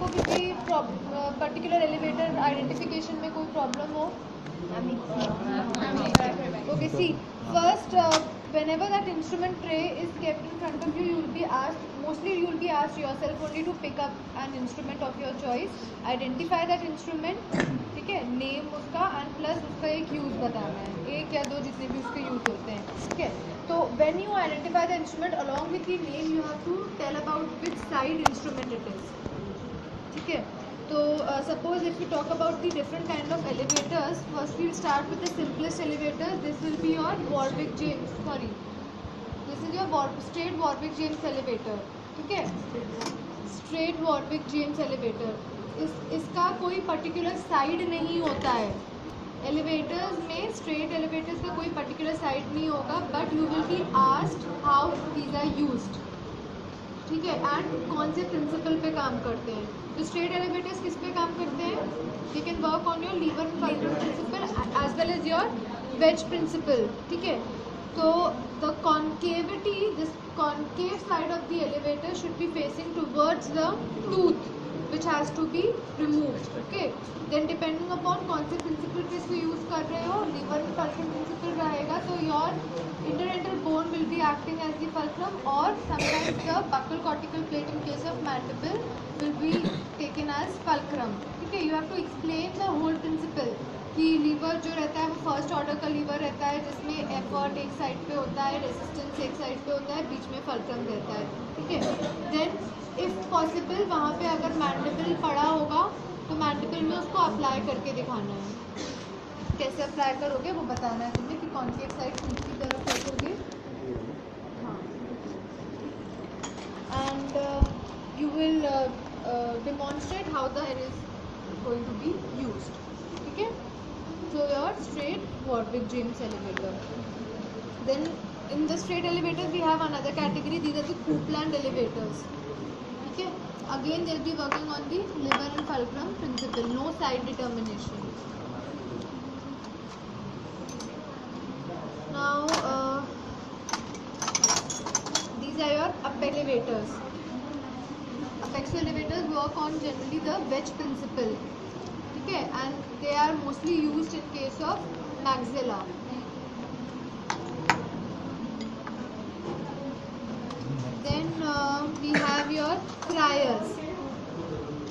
को किसी particular elevator identification में कोई प्रॉब्लम हो? Okay, see, first, whenever that instrument tray is kept in front of you, you will be asked, mostly you will be asked yourself only to pick up an instrument of your choice, identify that instrument, ठीक है, name उसका and plus उसका एक use बताना है, एक या दो जितने भी उसके use होते हैं, ठीक है. तो when you identify the instrument along with the name, you have to tell about which side instrument it is, ठीक है. So suppose if we talk about the different kind of elevators, first we'll start with the simplest elevator. This will be your Warwick James. Sorry, this is your straight Warwick James elevator. ठीक है, straight Warwick James elevator. इसका कोई particular side नहीं होता है. Elevators में straight elevators का कोई particular side नहीं होगा, but you will be asked how these are used. ठीक है, एंड कौन से प्रिंसिपल पे काम करते हैं. तो स्ट्रेट एलिवेटर्स किस पे काम करते हैं? They can work on your lever and fulcrum principle as well as your wedge principle. ठीक है, तो the concavity, this concave side of the elevator should be facing towards the tooth which has to be removed. Okay, then depending upon कौन से principal पे इसको use कर रहे हो, लीवर में फल्क्रम प्रिंसिपल रहेगा तो your interdental bone will be acting as the fulcrum, or sometimes the buccal cortical plate in case of mandible will be taken as fulcrum. ठीक है, you have to explain the whole principle कि liver जो रहता है वो first order का liver रहता है जिसमें एफर्ट एक साइड पे होता है, रेजिस्टेंस एक साइड पे होता है, बीच में फल्क्रम रहता है. ठीक है, देन इफ़ पॉसिबल वहाँ पे अगर मैंडिबल पड़ा होगा तो मैंडिबल में उसको अप्लाई करके दिखाना है. कैसे अप्लाई करोगे वो बताना है तुम्हें कि कौन सी एक साइड की तरफ रखोगे. हाँ, and you will demonstrate how the air is going to be used. ठीक है, so your straight Warwick James elevator. Then in the straight elevator we have another category. These are the Coupland elevators. ठीक है, again they'll be working on the liver and fulcrum principle, no side determination. Now these are your apex elevators. Apex elevators work on generally the wedge principle. ठीक है, and they are mostly used in case of maxilla. Then we have your criers.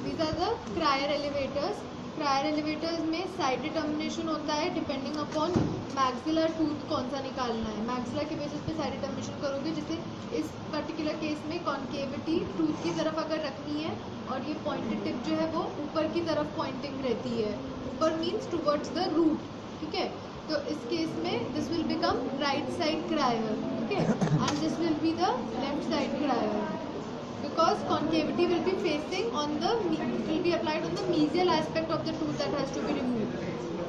These are the crier elevators. Crier elevators में side determination होता है depending upon मैक्सिलर tooth कौन सा निकालना है. मैक्सिलर के बेसिस पे साइड डिटर्मिनेशन करोगे, जैसे इस पर्टिकुलर केस में कॉन्केविटी टूथ की तरफ अगर रखनी है और ये पॉइंटेड टिप जो है वो ऊपर की तरफ पॉइंटिंग रहती है. ऊपर मीन्स टुवर्ड्स द रूट. ठीक है, तो इस केस में this will become right side Cryer. ठीक है, and this will be the left side Cryer because concavity will be facing on the, will be applied on the mesial aspect of the tooth that has to be removed.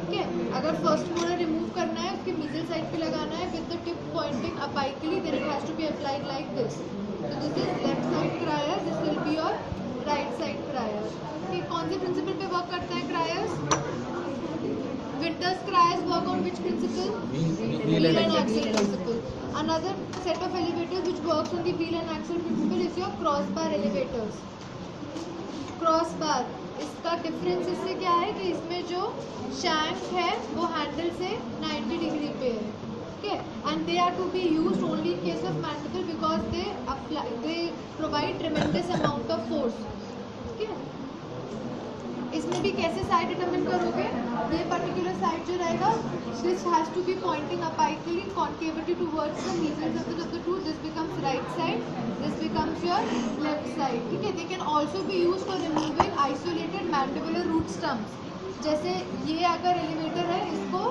ठीक है, अगर first molar remove करना है उसके mesial side पे लगाना है with the tip pointing apically, then it has to be applied like this. So this is left side crier, this will be your right side crier. ठीक, कौन से principal पे वर्क करता है criers? Winter's criers work on which principle? Wheel and axle principle. Another set of elevators which works on the wheel and axle principle is your crossbar elevators. Crossbar, इसका difference इससे क्या है कि इसमें जो शैंक है वो हैंडल से 90 डिग्री पे है. ठीक है, and they are to be used only in case of mandible because they provide tremendous amount of force. ठीक है, इसमें भी कैसे साइड डिटरमिन करोगे? ये पर्टिकुलर साइड जो रहेगा, this has to be pointing apically concavity towards the medial surface of the tooth. This becomes right side, this becomes your left side. ठीक है, they can also be use for removing isolated mandibular root stumps. जैसे ये अगर elevator है, इसको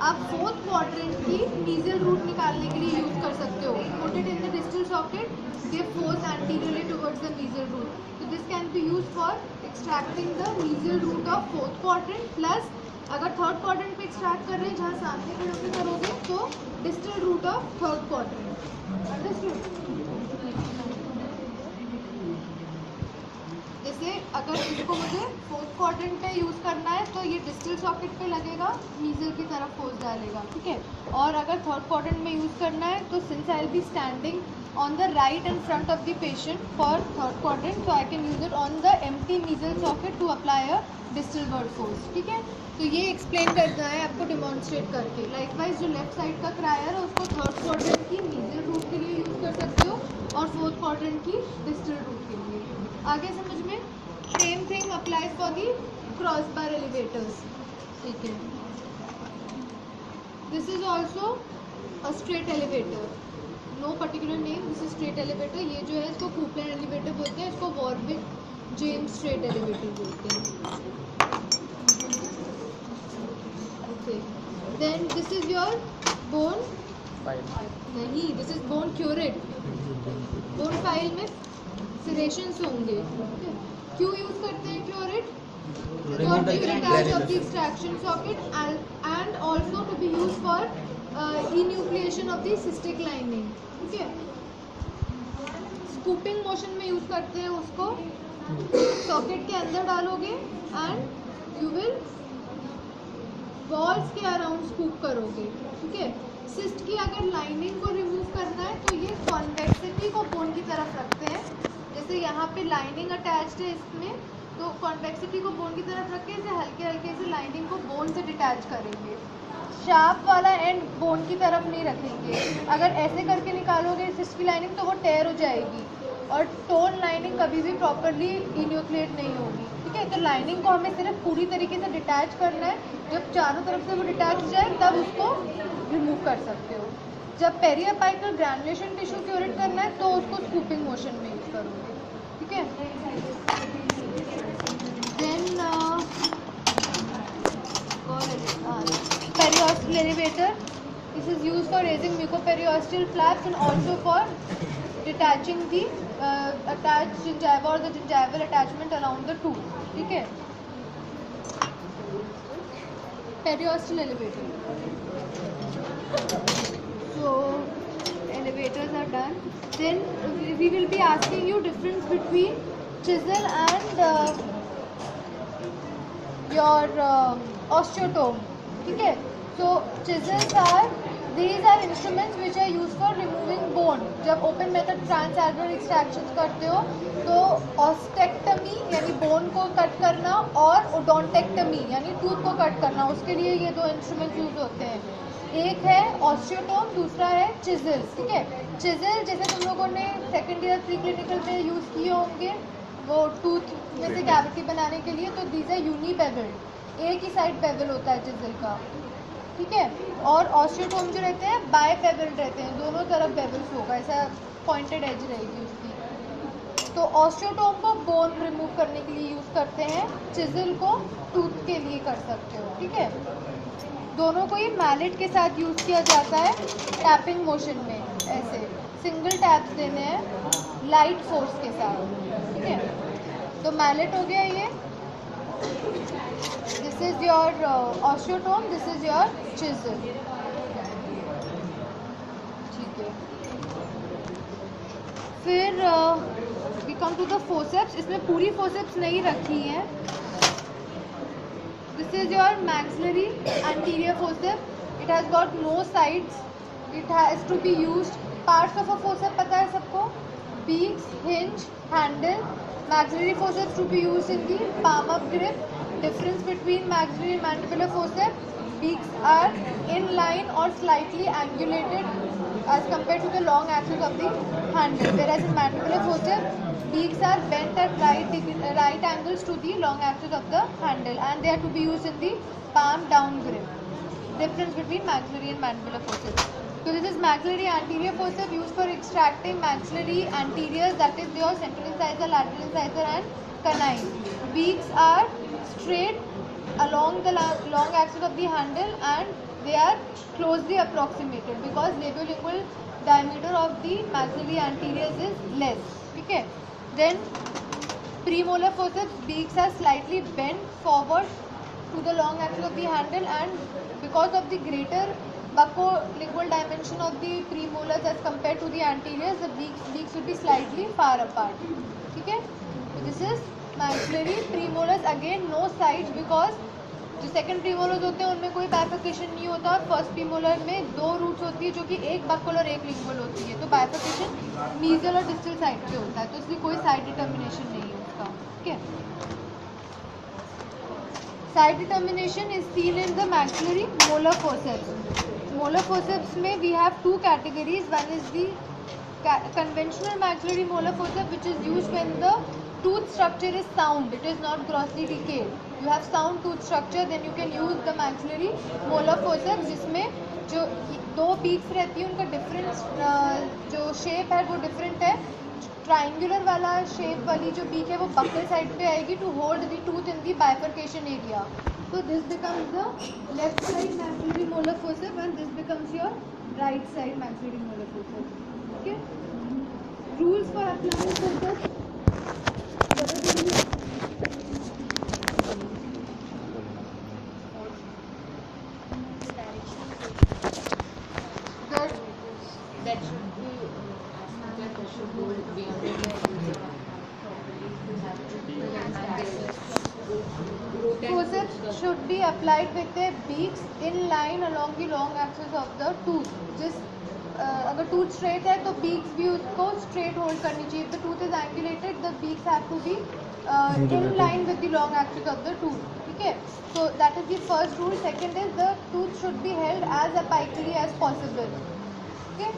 आप fourth quadrant की mesial root निकालने के लिए यूज कर सकते हो. Put it in the distal socket, give force anteriorly towards the mesial root. So this can be used for extracting the mesial root of fourth quadrant. Plus अगर third quadrant पे extract कर रहे हैं जहाँ सामने खड़े होकर करोगे तो distal root of third quadrant. Understood? जैसे अगर इसको मुझे फोर्थ क्वाड्रेंट पे यूज़ करना है तो ये डिस्टल सॉकेट पे लगेगा, मीजल की तरफ फोर्स डालेगा. ठीक है, और अगर थर्ड क्वाड्रेंट में यूज़ करना है तो since I will be standing on the right and front of the patient for third quadrant, so I can use it on the empty mesial socket to apply a distal word force. ठीक है, तो ये explain करना है आपको demonstrate करके. Likewise जो left side का क्रायर है उसको थर्ड क्वाड्रेंट की मीजियल रूट के लिए यूज कर सकते हो और फोर्थ क्वाड्रेंट की डिस्टल रूट के लिए. आगे समझ में. Same thing applies for the cross bar elevators. ठीक है, this is also a straight elevator. No particular name, this is straight elevator. ये जो है इसको कूपलैंड एलिवेटर बोलते हैं, इसको वॉरविक जेम्स स्ट्रेट एलिवेटर बोलते हैं. Okay, then this is your bone नहीं, this is bone curette. Bone file में सिरेशंस होंगे. क्यों यूज करते हैं curette? For the curettage of the extraction socket and also to be used for enucleation of the cystic lining. ठीक है, scooping motion में use करते हैं उसको. सॉकेट के अंदर डालोगे एंड यू विल वॉल्स के अराउंड स्कूप करोगे. ठीक है, सिस्ट की अगर लाइनिंग को रिमूव करना है तो ये कॉन्वेक्सिटी को बोन की तरफ रखते हैं. जैसे यहाँ पे लाइनिंग अटैच्ड है इसमें, तो कॉन्वेक्सिटी को बोन की तरफ रख के इसे हल्के हल्के से लाइनिंग को बोन से डिटैच करेंगे. शार्प वाला एंड बोन की तरफ नहीं रखेंगे. अगर ऐसे करके निकालोगे सिस्ट की लाइनिंग तो वो टेयर हो जाएगी और टोन लाइनिंग कभी भी प्रॉपरली इन्यूक्लिएट नहीं होगी. ठीक है, तो लाइनिंग को हमें सिर्फ पूरी तरीके से डिटैच करना है. जब चारों तरफ से वो डिटैच हो जाए तब उसको रिमूव कर सकते हो. जब पेरियापाइकल ग्रैनुलेशन टिश्यू क्यूरेट करना है तो उसको स्कूपिंग मोशन में यूज करोगे. ठीक है, then periosteal elevator. This is used for raising mucoperiosteal flaps and also for detaching the attached gingiva or the gingival attachment around the tooth. ठीक है, periosteal elevator. So elevators are done. Then we will be asking you difference between chisel and your osteotome. ठीक है, so chisels are, these are instruments which are used for removing bone. जब open method transalveolar extractions करते हो तो ऑस्टेक्टमी यानी bone को cut करना और ओडोंटेक्टमी यानी टूथ को कट करना, उसके लिए ये दो इंस्ट्रूमेंट्स यूज होते हैं. एक है ऑस्टियोटोम, दूसरा है चिजल. ठीक है, चिजल जैसे तुम लोगों ने सेकेंड ईयर प्री क्लिनिकल में यूज़ किए होंगे वो टूथ में से कैविटी बनाने के लिए, तो दीज आर यूनी बेवल्ड. एक ही साइड बेवल होता है चिजल का. ठीक है, और ऑस्टियोटोम जो रहते हैं बाय बेवल्ड रहते हैं, दोनों तरफ बेवल्स होगा, ऐसा पॉइंटेड एज रहेगी उसकी. तो ऑस्टियोटोम को बोन रिमूव करने के लिए यूज़ करते हैं, चिजल को टूथ के लिए कर सकते हो. ठीक है, दोनों को ही मैलेट के साथ यूज़ किया जाता है टैपिंग मोशन में. ऐसे सिंगल टैप्स देने हैं लाइट फोर्स के साथ. ठीक है, तो मैलेट हो गया ये. This is your osteotome, this is your chisel. ठीक है, फिर we come to the forceps. इसमें पूरी फोसेप्स नहीं रखी है. This is your maxillary anterior forceps. It has got no sides. It has to be used. Parts of a forceps पता है सबको? Beaks, hinge, handle. Maxillary forceps to be used in the palm up grip. Difference between maxillary and mandibular forceps: beaks are in line or slightly angulated as compared to the long axis of the handle. Whereas in mandibular forceps, beaks are bent at right angles to the long axis of the handle and they are to be used in the palm down grip. Difference between maxillary and mandibular forceps. So this is maxillary anterior forceps used for extracting maxillary anteriors, that is your central incisor, lateral incisor and canine. Beaks are straight along the long axis of the handle and they are closely approximated because labiolingual diameter of the maxillary anteriors is less. ठीक है, then premolar forceps, beaks are slightly bent forward to the long axis of the handle and because of the greater buccolingual dimension of the premolars as compared to the anteriors, the beaks will be slightly far apart. ठीक है, so this is maxillary. Premolars again no sides because जो second premolars होते हैं उनमें कोई bifurcation नहीं होता. First premolar में 2 रूट्स होती है जो कि एक बक्कल और एक लिंगुअल होती है. तो बाइफर्केशन मीजल और डिस्टल साइड पे होता है, तो इसलिए कोई साइड डिटर्मिनेशन नहीं है उसका. ठीक है. Side determination is seen in the maxillary molar forceps. Molar forceps में we have 2 categories. One is the conventional maxillary molar forceps, which is used when the tooth structure is sound, it is not grossly decayed. You have sound tooth structure, then you can use the maxillary molar forceps, जिसमें जो 2 peaks रहती है उनका different जो shape है वो different है. Triangular वाला शेप वाली जो पीक है वो बक्कल साइड पे आएगी to hold the tooth in the bifurcation area. So this becomes the left side maxillary molar forceps and this becomes your right side maxillary molar forceps. Okay. Rules for applying forceps. That should be that should be Forceps should be applied with the beaks in line along the long axis of the tooth. अगर tooth straight है तो beaks भी उसको straight hold करनी चाहिए. The tooth is angulated, the beaks have to be in line with the long axis of the tooth. ठीक है. So that is the first rule. Second is the tooth should be held as apically as possible. Okay.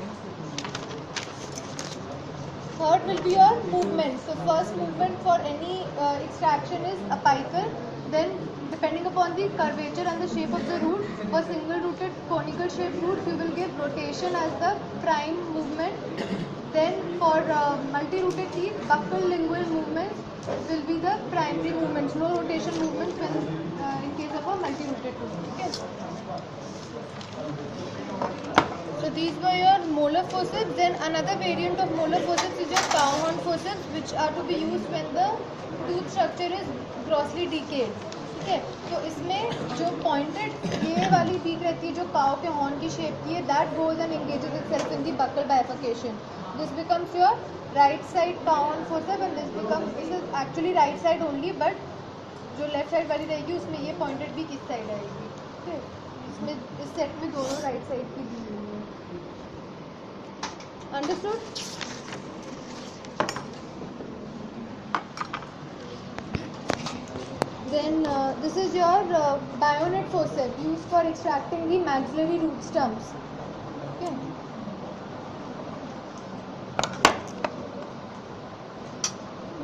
Third will be your movement. So first movement for any extraction is apical. Then depending upon the curvature and the shape of the root, for single rooted conical shaped roots you will give rotation as the prime movement. Then for multi rooted teeth, buccal lingual movements will be the primary movements. No rotation movements when in case of a multi rooted tooth. Okay. So these were your molar forceps. Then another variant of molar forceps is your cow horn forceps, which are to be used when the tooth structure is grossly decayed. ठीक है. तो इसमें जो pointed ये वाली peak रहती है जो काव के हॉर्न की शेप की है, that goes and engages itself in the buccal bifurcation. This becomes your right side cow horn forcep and this is actually right side only, but जो लेफ्ट साइड वाली रहेगी उसमें ये पॉइंटेड भी किस साइड आएगी. ठीक है. इसमें इस सेट में दोनों राइट साइड की दी हुई है. Understood. Then this is your bayonet forceps used for extracting the maxillary root stumps. Okay.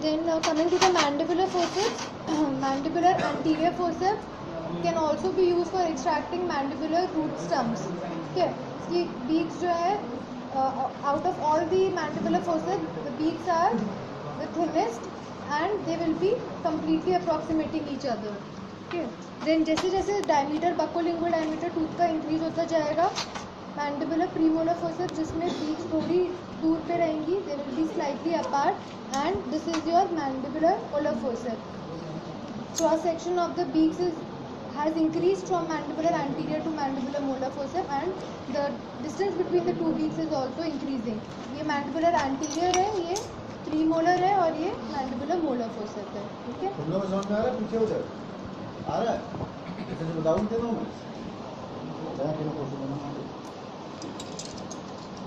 Then coming to the mandibular forceps, mandibular anterior forceps can also be used for extracting mandibular root stumps. Okay. इसकी beaks जो है out of all the mandibular forceps, the beaks are the thinnest and they will be completely approximating each other. Okay. Then जैसे जैसे diameter buccolingual diameter tooth का increase होता जाएगा, mandibular premolar forceps जिसमें beaks थोड़ी दूर पे रहेंगी, they will be slightly apart, and this is your mandibular molar forceps. Cross section of the beaks has increased from mandibular anterior to mandibular molar forceps, and the distance between the two beaks is also increasing. ये mandibular anterior है, ये premolar है और ये mandibular molar forceps है. ठीक है. तुम लोग समझ में आ रहा है? पीछे उधर आ रहा है. ऐसे तो बताऊं दे दो मैं.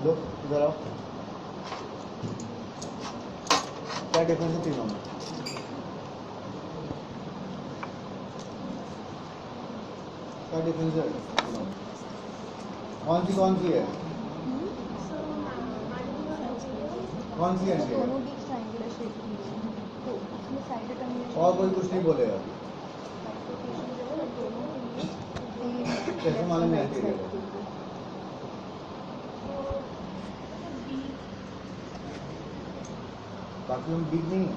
लो इधर आओ. क्या डिफरेंस है तीनों में? क्या डिफरेंस है? कौन सी है? कौन सी है? और कोई कुछ नहीं बोलेगा. कैसे मालूम नहीं आती है? बाकी हम बीक नहीं है.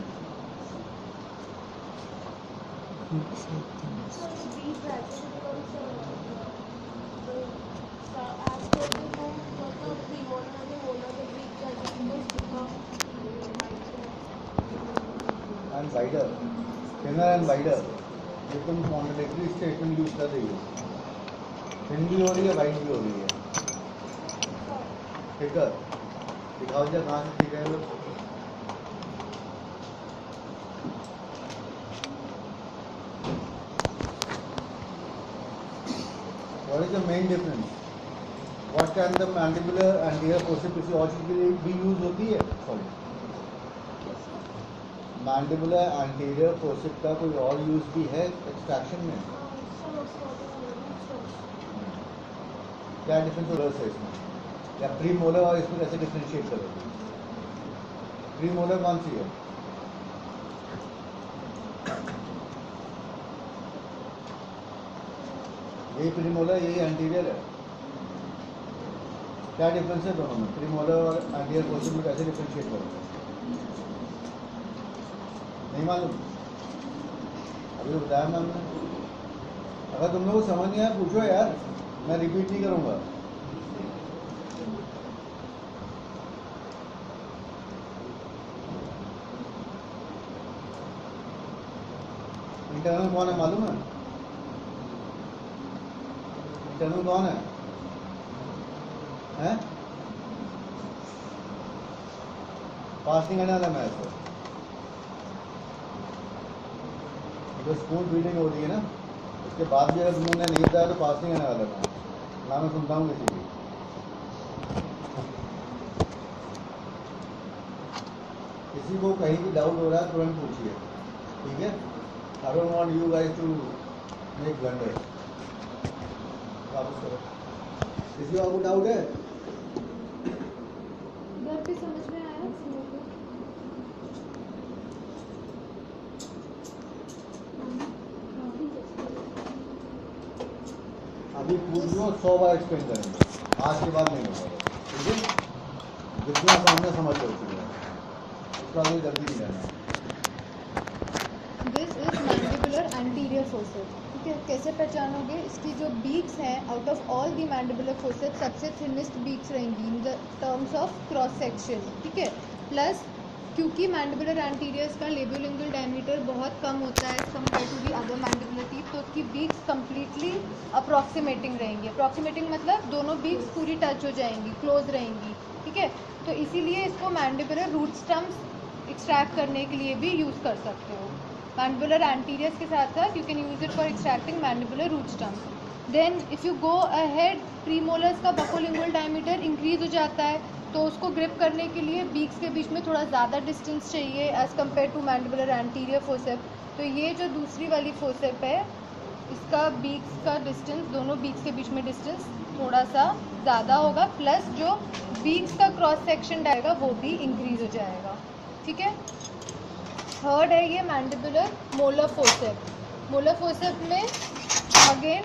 And wider, thinner and wider. ये तुम कॉन्ट्रडिक्टरी स्टेटमेंट यूज कर रही हो. थिन भी हो रही है, वाइड भी हो रही है. ठीक है. दिखाओ जरा कहाँ से ठीक है. What is the main difference? What can the mandibular anterior forceps किसी और चीज के लिए भी यूज होती है? Sorry. मैंडिबुलर एंटीरियर फोर्सेप्स का कोई और यूज भी है एक्सट्रैक्शन में? क्या डिफरेंस हो रहा है इसमें? या प्री मोलर और इसमें कैसे डिफरेंशिएट करोगे? प्री मोलर कौन सी है? यही प्री मोलर, यही एंटीरियर है। क्या डिफरेंस है दोनों में? प्री मोलर और एंटीरियर फोर्सेप्स में कैसे डिफरेंशिएट करोगे? नहीं मालूम? अभी तो बताया मैम ने। अगर तुम लोग को समझ नहीं आया पूछो यार, मैं रिपीट नहीं करूँगा। इंटरनल कौन है मालूम है? इंटरनल कौन है? हैं? पास नहीं करने वाला मैं इसको। जो स्कूल फीडिंग हो रही है ना, उसके बाद भी अगर तुमने नहीं बताया तो पास नहीं करने वाला मैं। ना मैं सुनता हूँ किसी की। किसी को कहीं भी डाउट हो रहा है तुरंत पूछिए, ठीक है? I don't want you guys to make blunders. वापस करो। किसी को डाउट है? घर पे समझ में आया? अभी पूछ लो, 100 बार एक्सप्लेन करेंगे, आज के बाद नहीं होगा, ठीक है? जितना सामने समझ लो चुके हैं, उसका कोई जल्दी नहीं करना। This is mandibular anterior forceps, ठीक है? कैसे पहचानोगे? इसकी जो बीक्स हैं, out of all the mandibular forceps सबसे थिनेस्ट बीक्स रहेंगी in the terms of cross section, ठीक है? प्लस क्योंकि मैंडिबुलर एंटीरियर्स का लेबियोलिंगुअल डायमीटर बहुत कम होता है compare to the other mandibular teeth, तो उसकी बीक्स कम्प्लीटली अप्रॉक्सीमेटिंग रहेंगी। अप्रॉक्सीमेटिंग मतलब दोनों बीक्स पूरी टच हो जाएंगी, क्लोज रहेंगी, ठीक है? तो इसीलिए इसको मैंडिबुलर रूट स्टम्प्स एक्सट्रैक्ट करने के लिए भी यूज़ कर सकते हो। मैंडिबुलर एंटीरियर्स के साथ साथ you can use it for extracting mandibular root stumps. Then if you go ahead, premolars का बकोलिंगुअल डायमीटर इंक्रीज हो जाता है, तो उसको ग्रिप करने के लिए बीक्स के बीच में थोड़ा ज़्यादा डिस्टेंस चाहिए as compare to mandibular anterior forcep. तो ये जो दूसरी वाली फोर्सेप है, इसका बीक्स का डिस्टेंस, दोनों बीक्स के बीच में डिस्टेंस थोड़ा सा ज़्यादा होगा, प्लस जो बीक्स का क्रॉस सेक्शन रहेगा वो भी इंक्रीज हो जाएगा, ठीक है? थर्ड है ये mandibular molar forcep. Molar forcep में अगेन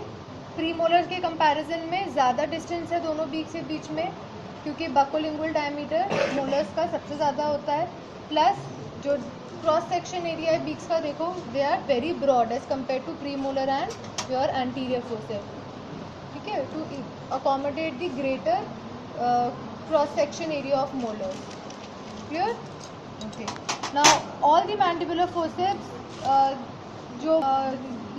प्री मोलर के कंपैरिजन में ज़्यादा डिस्टेंस है दोनों बीक्स के बीच में, क्योंकि बकोलिंगुअल डायमीटर मोलर्स का सबसे ज़्यादा होता है। प्लस जो क्रॉस सेक्शन एरिया है बीक्स का, देखो they are very broad as compare to premolar and your anterior forcep, ठीक है? To accommodate the greater cross section area of molars. Clear? Okay. Now all the mandibular forceps जो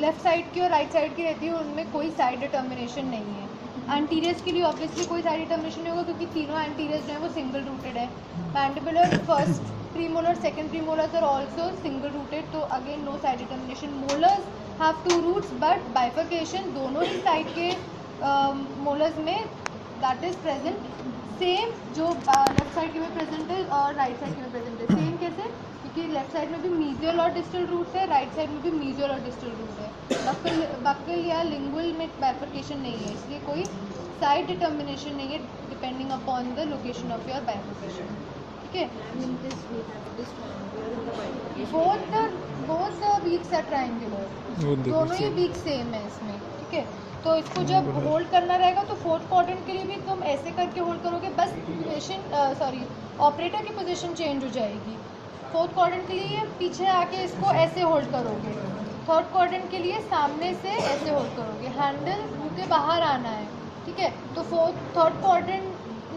left side की और right side की रहती है, उनमें कोई साइड डिटर्मिनेशन नहीं है। एंटीरियर्स के लिए ऑब्वियसली कोई साइड डिटर्मिनेशन नहीं होगा, क्योंकि तीनों एंटीरियर्स जो है वो सिंगल रूटेड है। Mandibular first premolar, second premolars are also single rooted, तो again no side determination. Molars have 2 roots but bifurcation दोनों ही साइड के मोलर्स में दैट इज प्रेजेंट सेम, जो लेफ्ट साइड के में प्रेजेंट है और राइट साइड के में प्रेजेंट है। सेम कैसे? क्योंकि लेफ्ट साइड में भी मीजियल और डिस्टल रूट्स है, राइट साइड में भी मीजियल और डिस्टल रूट है। बक्कल या लिंगुअल में बाइफर्केशन नहीं है, इसलिए कोई साइड डिटर्मिनेशन नहीं है depending upon the location of your bifurcation, ठीक है? Both the beaks are triangular, दोनों ही बीक सेम है इसमें, ठीक है? तो इसको जब होल्ड करना रहेगा तो फोर्थ क्वाड्रेंट के लिए भी तुम ऐसे करके होल्ड करोगे, बस पोजीशन ऑपरेटर की पोजीशन चेंज हो जाएगी। फोर्थ क्वाड्रेंट के लिए पीछे आके इसको ऐसे होल्ड करोगे, थर्ड क्वाड्रेंट के लिए सामने से ऐसे होल्ड करोगे, हैंडल मुंह के बाहर आना है, ठीक है? तो थर्ड क्वाड्रेंट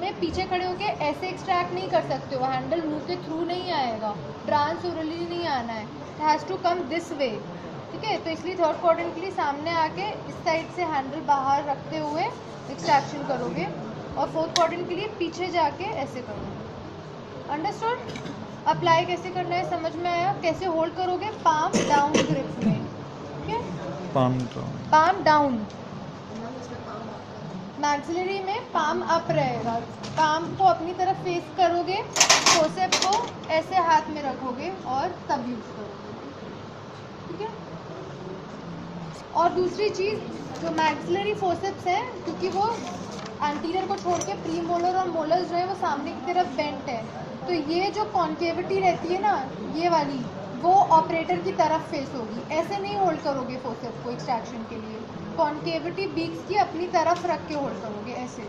में पीछे खड़े होके ऐसे एक्सट्रैक्ट नहीं कर सकते हो, हैंडल मुंह के थ्रू नहीं आएगा, ट्रांसओरली नहीं आना है, it has to come this way, ठीक है? तो इसलिए थर्ड क्वाड्रेंट के लिए सामने आके इस साइड से हैंडल बाहर रखते हुए एक्सट्रैक्शन करोगे, और फोर्थ क्वाड्रेंट के लिए पीछे जाके ऐसे करोगे। अंडरस्टूड? अप्लाई कैसे करना है समझ में आया? कैसे होल्ड करोगे? पाम डाउन ग्रिप में, ठीक है? Palm down. Palm down, maxillary में पाम अप रहेगा, पाम को अपनी तरफ फेस करोगे, फोसेप को ऐसे हाथ में रखोगे और तब यूज करोगे, ठीक है। और दूसरी चीज़, जो मैक्सिलरी फोसेप्स हैं, क्योंकि वो एंटीरियर को छोड़ के प्री मोलर और मोलर्स जो है वो सामने की तरफ बेंट है, तो ये जो कॉन्केविटी रहती है ना, ये वाली, वो ऑपरेटर की तरफ फेस होगी। ऐसे नहीं होल्ड करोगे फोसेप को एक्सट्रैक्शन के लिए, कॉन्केविटी बीक्स की अपनी तरफ रख के होल्ड करोगे, ऐसे।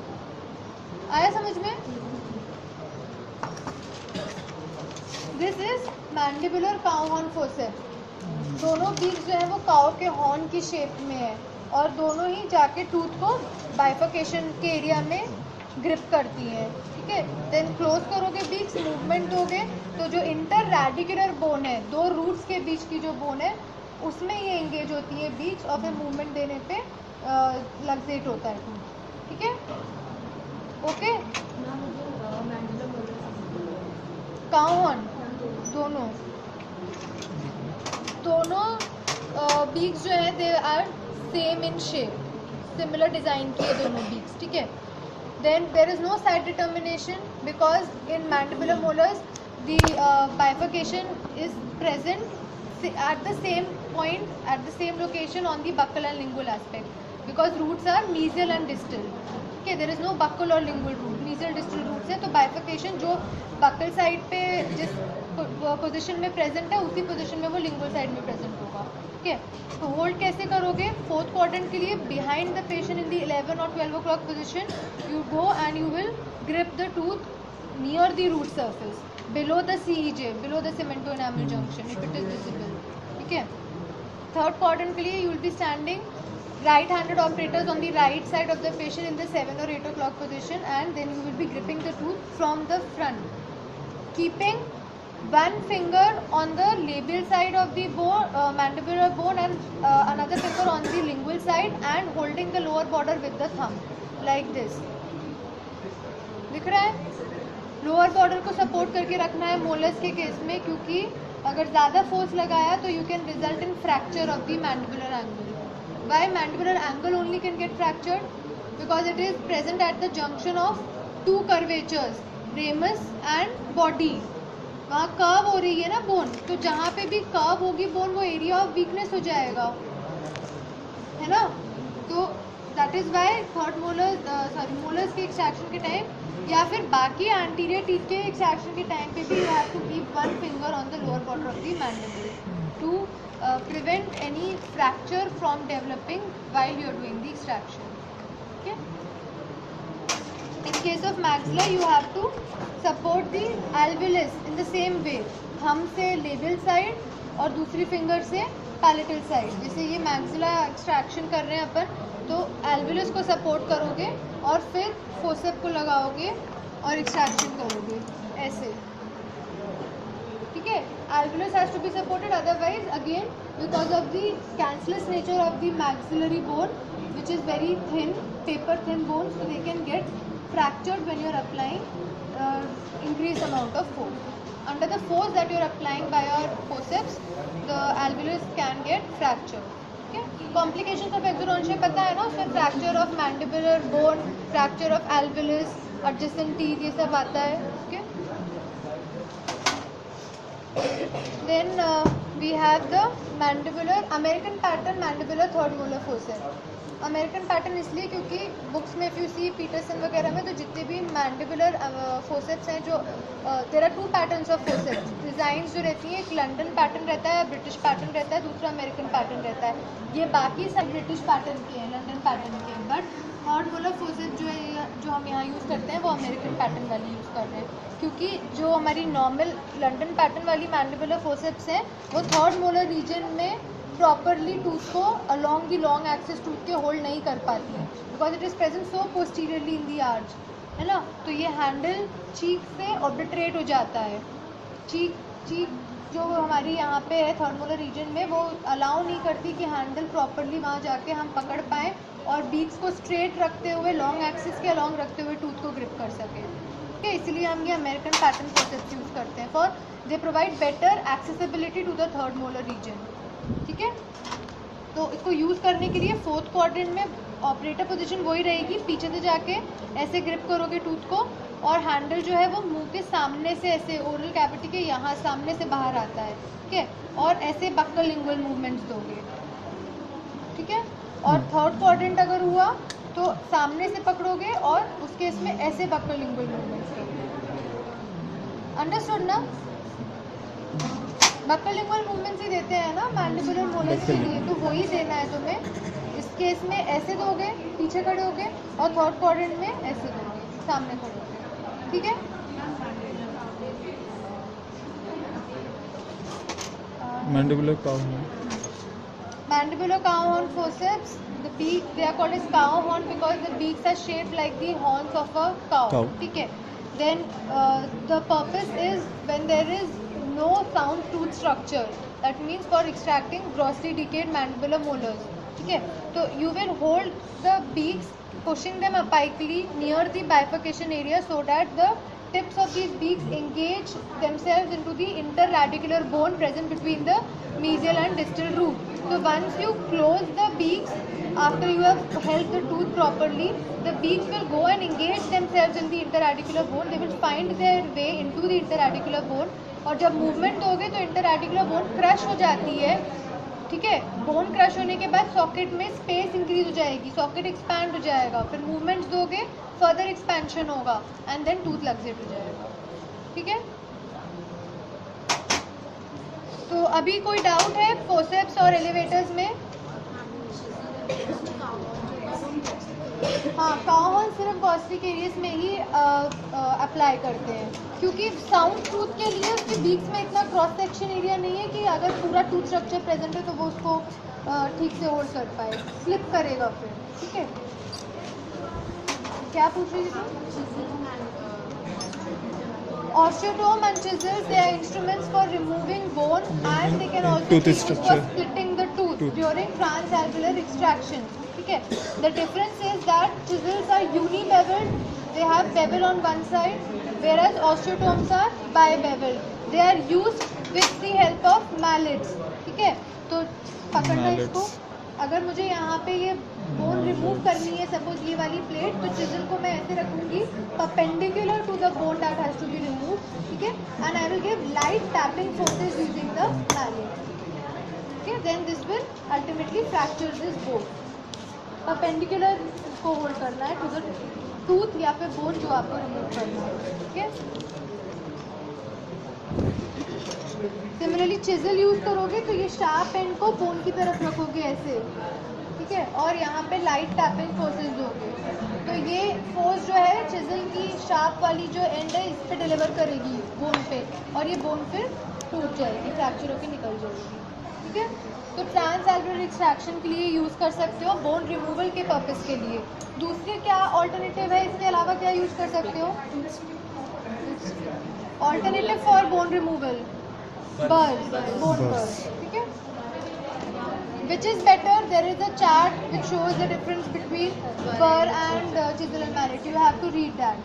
आया समझ में? This is mandibular cow horn forcep. दोनों बीक्स जो है वो काउ के हॉर्न की शेप में है और दोनों ही जाके टूथ को बाइफर्केशन के एरिया में ग्रिप करती हैं, ठीक है। देन क्लोज करोगे बीक्स, मूवमेंट दोगे तो जो इंटर रेडिकुलर बोन है, दो रूट्स के बीच की जो बोन है, उसमें ये एंगेज होती है बीच और फिर मूवमेंट देने पे लग्जेट होता है टूथ, ठीक है। ओके, काउ हॉर्न दोनों बीक्स जो है they are same in shape, similar design की है दोनों बीक्स, ठीक है। Then there is no side determination because in mandibular molars the bifurcation is present at the same point, at the same location on the buccal and lingual aspect, because roots are mesial and distal. Okay, there is no buccal or lingual root, mesial distal roots है, तो bifurcation जो buccal side पे जिस position में present है उसी position में वो लिंगुअल साइड में प्रेजेंट होगा, ठीक है। तो होल्ड कैसे करोगे? फोर्थ क्वाड्रेंट के लिए behind the patient in the 11 और 12 o'clock position you go and you will grip the tooth near the root surface, below the CEJ, below the cemento enamel junction if it is visible, ठीक है। Third quadrant के लिए you will be standing right-handed operators on the right side of the patient in the 7 or 8 o'clock position, and then you will be gripping the tooth from the front, keeping one finger on the labial side of the bone, mandibular bone, and another finger on the lingual side, and holding the lower border with the thumb like this. दिख रहा है? Lower border को support करके रखना है molars के case में, क्योंकि अगर ज़्यादा फोर्स लगाया तो you can result in fracture of the mandibular angle. Why mandibular angle only can get fractured? Because it is present at the junction of two curvatures, ramus and body. वहाँ curve हो रही है ना bone, तो जहाँ पे भी curve होगी बोन वो एरिया ऑफ वीकनेस हो जाएगा, है ना. तो that is why third molar molars के एक्सट्रैक्शन के टाइम या फिर बाकी एंटीरियर टीथ के एक्सट्रैक्शन के टाइम पे भी you have to keep one finger on the lower border of the mandible to prevent any fracture from developing while you are doing the extraction. Okay. In case of maxilla, you have to support the alveolus in the same way. thumb से labial side और दूसरी finger से palatal side. जैसे ये maxilla extraction कर रहे हैं अपन, तो alveolus को support करोगे और फिर forceps को लगाओगे और extraction करोगे ऐसे. ठीक है. Alveolus has to be supported, otherwise again because of the cancellous nature of the maxillary bone, which is very thin, paper thin bone, so they can get fractured when you are applying increased amount of force. Under the force that you are applying by your forceps, the alveolus can get fractured. Okay. Complications of exodontia पता है ना, उसमें fracture of mandibular bone, fracture of alveolus, adjacent teeth, ये सब आता है. Okay. Then we have the mandibular American pattern mandibular third molar forceps. American pattern इसलिए क्योंकि बुक्स में if you see पीटरसन वगैरह में तो जितने भी mandibular forceps हैं, जो there are two patterns of forceps. Designs जो रहती हैं, एक लंदन पैटर्न रहता है, ब्रिटिश पैटर्न रहता है, दूसरा अमेरिकन पैटर्न रहता है. ये बाकी सब ब्रिटिश पैटर्न के हैं, लंदन पैटर्न के हैं, बट थर्ड मोलर फोसेप्स जो है जो हम यहाँ यूज़ करते हैं वो अमेरिकन पैटर्न वाली यूज़ कर रहे हैं, क्योंकि जो हमारी नॉर्मल लंदन पैटर्न वाली मैंडिबुलर फोसेप्स हैं वो थर्ड मोलर रीजन में प्रॉपरली टूथ को along the long axis tooth के होल्ड नहीं कर पाती हैं, because it is present so posteriorly in the arch, है ना. तो ये हैंडल चीक से ऑब्लिटरेट हो जाता है. चीक जो हमारी यहाँ पे है थर्ड मोलर रीजन में, वो अलाउ नहीं करती कि हैंडल प्रॉपरली वहाँ जाके हम पकड़ पाएँ और बीक्स को स्ट्रेट रखते हुए लॉन्ग एक्सिस के अलॉन्ग रखते हुए टूथ को ग्रिप कर सकें. ठीक है, इसलिए हम ये अमेरिकन पैटर्न फोसेप्स यूज़ करते हैं for they provide better accessibility to the third molar region. ठीक है. तो इसको यूज़ करने के लिए 4th क्वाड्रेंट में ऑपरेटर पोजीशन वही रहेगी, पीछे से जाके ऐसे ग्रिप करोगे टूथ को, और हैंडल जो है वो मुंह के सामने से ऐसे ओरल कैविटी के यहाँ सामने से बाहर आता है, ठीक है, और ऐसे बक्कल लिंगुअल मूवमेंट्स दोगे, ठीक है। और 3rd क्वाड्रेंट अगर हुआ तो सामने से पकड़ोगे और उस केस में ऐसे बक्कल लिंगुअल मूवमेंट्स दोगे। अंडरस्टूड ना? बक्कल लिंगुअल मूवमेंट्स ही देते हैं ना मैंडिबुलर मोलर्स के लिए, तो वही देना है तुम्हें। इस केस में ऐसे दोगे, पीछे खड़े होगे, और 3rd क्वाड्रेंट में ऐसे दोगे, सामने खड़े होगे, ठीक है। Mandibular cow Mandibular cow horn forceps, the beak, they are called as cow horn because the beaks are shaped like the horns of a cow. ठीक है. Then the purpose is when there is no sound tooth structure, that means for extracting grossly decayed mandibular molars. ठीक है. तो you will hold the beaks, pushing them apically near the bifurcation area so that the tips of these beaks engage themselves into the interradicular bone present between the mesial and distal root. So once you close the beaks, after you have held the tooth properly, the beaks will go and engage themselves in the interradicular bone. They will find their way into the interradicular bone. और जब movement दोगे तो इंटररेडिकुलर bone crush हो जाती है, ठीक है। Bone crush होने के बाद सॉकेट में स्पेस इंक्रीज हो जाएगी, सॉकेट एक्सपैंड हो जाएगा, फिर मूवमेंट्स दोगे, फर्दर एक्सपेंशन होगा, एंड देन टूथ लग्जेट हो जाएगा, ठीक है। तो अभी कोई डाउट है फोसेप्स और एलिवेटर्स में? हाँ, काउ हॉर्न सिर्फ गॉस्ट्रिक एरियस में ही अप्लाई करते हैं, क्योंकि साउंड टूथ के लिए उसके बीक्स में इतना क्रॉस सेक्शन एरिया नहीं है कि अगर पूरा टूथ स्ट्रक्चर प्रेजेंट है तो वो उसको ठीक से होल्ड कर पाए, स्लिप करेगा फिर, ठीक है। क्या पूछ रही थी तुम? Osteotome and chisels, they are instruments for removing bone, and they can also be used for splitting the tooth during transalveolar extraction. ठीक है. The difference is that chisels are unibeveled, they have bevel on one side, whereas osteotomes are bibeveled. They are used with the help of mallets. ठीक है. तो पकड़ना इसको, अगर मुझे यहाँ पे ये बोन रिमूव करनी है, सपोज ये वाली प्लेट, तो चिजल को मैं ऐसे रखूंगी perpendicular to the bone that has to be remove, ठीक है, and I will give light tapping forces using the mallet, ठीक है, then this will ultimately fracture this bone. Perpendicular को होल्ड करना है टू द टूथ या फिर bone जो आपको रिमूव करना है, ठीक है। सिमिलरली चिजल यूज करोगे तो ये शार्प एंड को बोन की तरफ रखोगे ऐसे, ठीक है, और यहाँ पे लाइट टैपिंग फोर्सेस दोगे, तो ये फोर्स जो है चिजल की शार्प वाली जो एंड है इस पे डिलीवर करेगी बोन पे, और ये बोन फिर टूट जाएगी, फ्रैक्चर होकर निकल जाएगी, ठीक है। तो ट्रांसएल्वुलर एक्सट्रैक्शन के लिए यूज़ कर सकते हो, बोन रिमूवल के पर्पस के लिए। दूसरे क्या ऑल्टरनेटिव है, इसके अलावा क्या यूज़ कर सकते हो? Alternative for bone removal, burs, bone burs, ठीक है। Which is better? There is a chart which shows the difference between burr and chisel and mallet. You have to read that.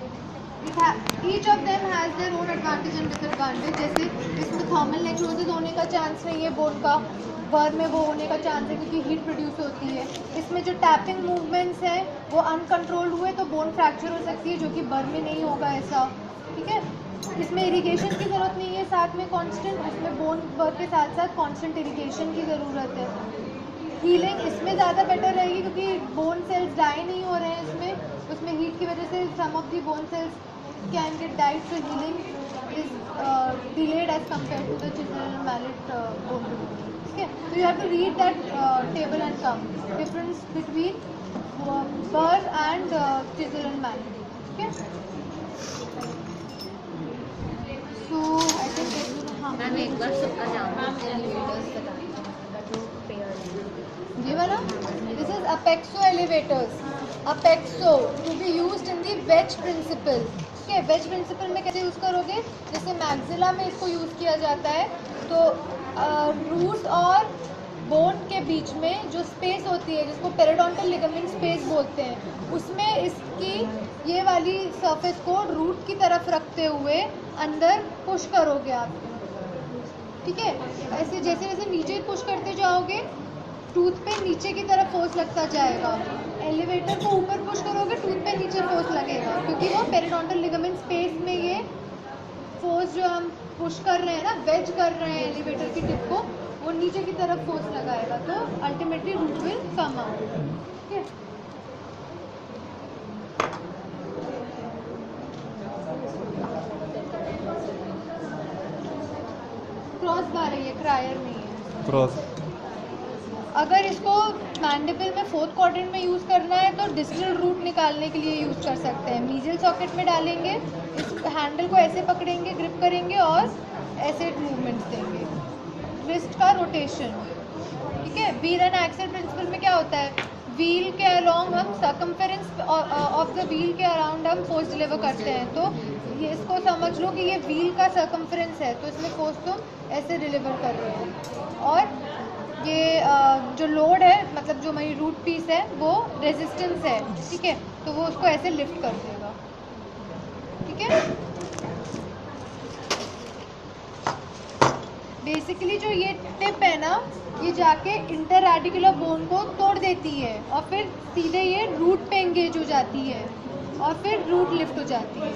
Each of them has their own advantage and disadvantage. जैसे इसमें thermal necrosis होने का chance नहीं है bone का, Burr में वो होने का चांस है क्योंकि हीट प्रोड्यूस होती है। इसमें जो टैपिंग मूवमेंट्स हैं वो अनकंट्रोल्ड हुए तो बोन फ्रैक्चर हो सकती है, जो कि बर्र में नहीं होगा ऐसा, ठीक है। इसमें इरिगेशन की ज़रूरत नहीं है, साथ में कांस्टेंट, इसमें बोन वर्क के साथ साथ कांस्टेंट इरिगेशन की ज़रूरत है। हीलिंग इसमें ज़्यादा बेटर रहेगी क्योंकि बोन सेल्स डाई नहीं हो रहे हैं इसमें, उसमें हीट की वजह से some of the bone cells can get died, so healing is delayed as compare to the chisel and mallet bone removal, ठीक है। तो you have to read that table and come difference between burr and chisel and mallet, ठीक है। So I think ma'am एक बार सबका नाम ये वाला, this is apexo elevators. Apexo to be used in the wedge principle, ठीक है। Veg principal में कैसे यूज़ करोगे, जैसे मैक्सिला में इसको यूज़ किया जाता है, तो रूट और बोन के बीच में जो स्पेस होती है जिसको पेरिडोंटल लिगामेंट स्पेस बोलते हैं, उसमें इसकी ये वाली सरफेस को रूट की तरफ रखते हुए अंदर पुश करोगे आप, ठीक है। ऐसे जैसे जैसे नीचे पुश करते जाओगे टूथ पे नीचे की तरफ फोर्स लगता जाएगा। एलिवेटर को ऊपर पुश करोगे, टूथ पे नीचे फोर्स लगेगा, क्योंकि वो पेरिडोंटल लिगामेंट स्पेस में ये फोर्स जो हम पुश कर रहे हैं ना, वेज कर रहे हैं एलिवेटर की टिप को, वो नीचे की तरफ फोर्स लगाएगा, तो ultimately root will come out. ठीक है, क्रॉस बार है ये, क्रायर नहीं है। क्रॉस अगर इसको मैंडिबल में फोर्थ क्वाड्रेंट में यूज़ करना है तो डिस्टल रूट निकालने के लिए यूज़ कर सकते हैं। मीजियल सॉकेट में डालेंगे, इस हैंडल को ऐसे पकड़ेंगे, ग्रिप करेंगे और ऐसे मूवमेंट्स देंगे, रिस्ट का रोटेशन। ठीक है, व्हील एंड एक्सल प्रिंसिपल में क्या होता है, व्हील के अलोंग हम सर्कमफेरेंस ऑफ द व्हील के अराउंड हम फोर्स डिलीवर करते हैं। तो ये इसको समझ लो कि ये व्हील का सर्कमफेरेंस है, तो इसमें फोर्स तुम ऐसे डिलीवर कर रहे हो। और ये जो लोड है, मतलब जो हमारी रूट पीस है, वो रेजिस्टेंस है। ठीक है, तो वो उसको ऐसे लिफ्ट कर देगा। ठीक है, बेसिकली जो ये टिप है ना, ये जाके इंटररेडिकुलर बोन को तोड़ देती है और फिर सीधे ये रूट पे एंगेज हो जाती है और फिर रूट लिफ्ट हो जाती है।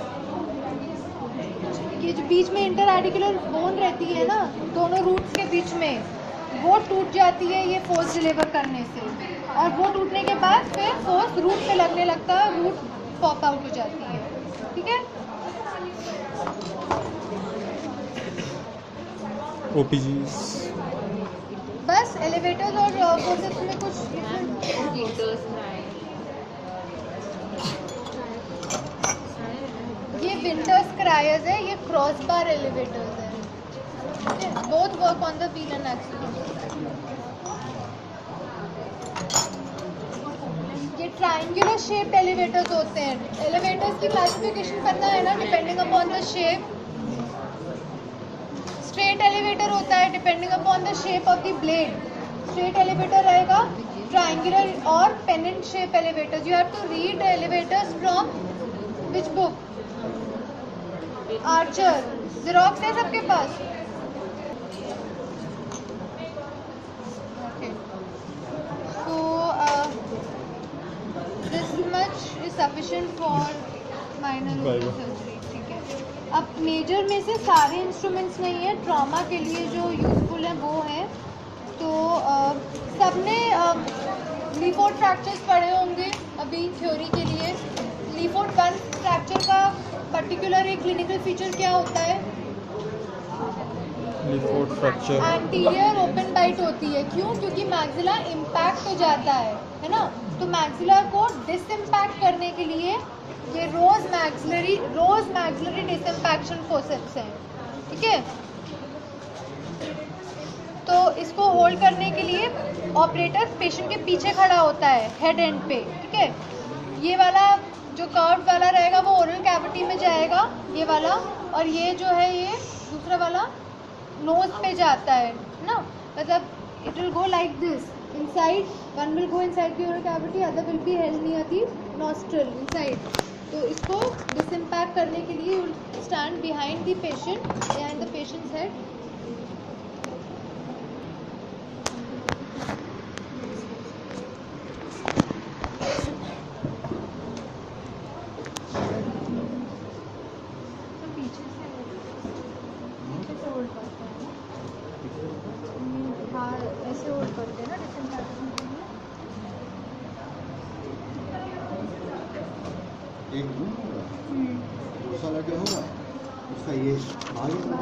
ये जो बीच में इंटररेडिकुलर बोन रहती है ना, दोनों रूट्स के बीच में, वो टूट जाती है ये फोर्स डिलीवर करने से, और वो टूटने के बाद फिर फोर्स रूट पे लगने लगता है, रूट पॉप आउट हो जाती है। ठीक है, ओपीजीज बस एलिवेटर्स और फोर्सेप्स में कुछ Winters cry. ये विंटर्स क्रायर्स है, ये क्रॉस बार एलिवेटर्स है। Both work on the wheel and axle. ये ट्रायंगुलर शेप्ड एलिवेटर्स होते हैं। एलिवेटर्स की क्लासिफिकेशन पता है ना, depending upon the shape. Straight elevator होता है depending upon the shape of the blade. Straight elevator रहेगा, ट्रायंगुलर और pennant shape elevators. You have to read elevators from which book? Archer. Xerox है सबके पास? Okay, so this much is sufficient for minor surgery. ठीक है, अब major में से सारे इंस्ट्रूमेंट्स नहीं है, ट्रॉमा के लिए जो यूजफुल है वो है। तो सबने लीफोर्ड फ्रैक्चर्स पढ़े होंगे अभी थ्योरी के लिए। लीफोर्ड 1 फ्रैक्चर का पर्टिकुलर एक क्लिनिकल फीचर क्या होता है? Le Fort fracture anterior open bite होती है। क्यों? क्योंकि मैक्सिला इम्पैक्ट हो जाता है ना। तो मैक्सिला को डिसइम्पैक्ट करने के लिए ये रोज मैक्सिलरी डिसइम्पैक्शन फोर्सेप्स हैं। ठीक है, तो इसको होल्ड करने के लिए ऑपरेटर पेशेंट के पीछे खड़ा होता है, हेड एंड पे। ठीक है, ये वाला जो कर्व वाला रहेगा वो ओरल कैविटी में जाएगा, ये वाला, और ये जो है ये दूसरा वाला नोज पे जाता है ना। मतलब it will go like this inside, one will go inside the oral cavity, other will be held near the nostril inside. तो इसको डिसइम्पैक्ट करने के लिए you will stand behind the patient, behind the patients head. ऐसे hold करते हैं ना डिसइम्पैक्शन के लिए। एक रूम होगा, दूसरा लगे होगा, उसका ये आगे होगा,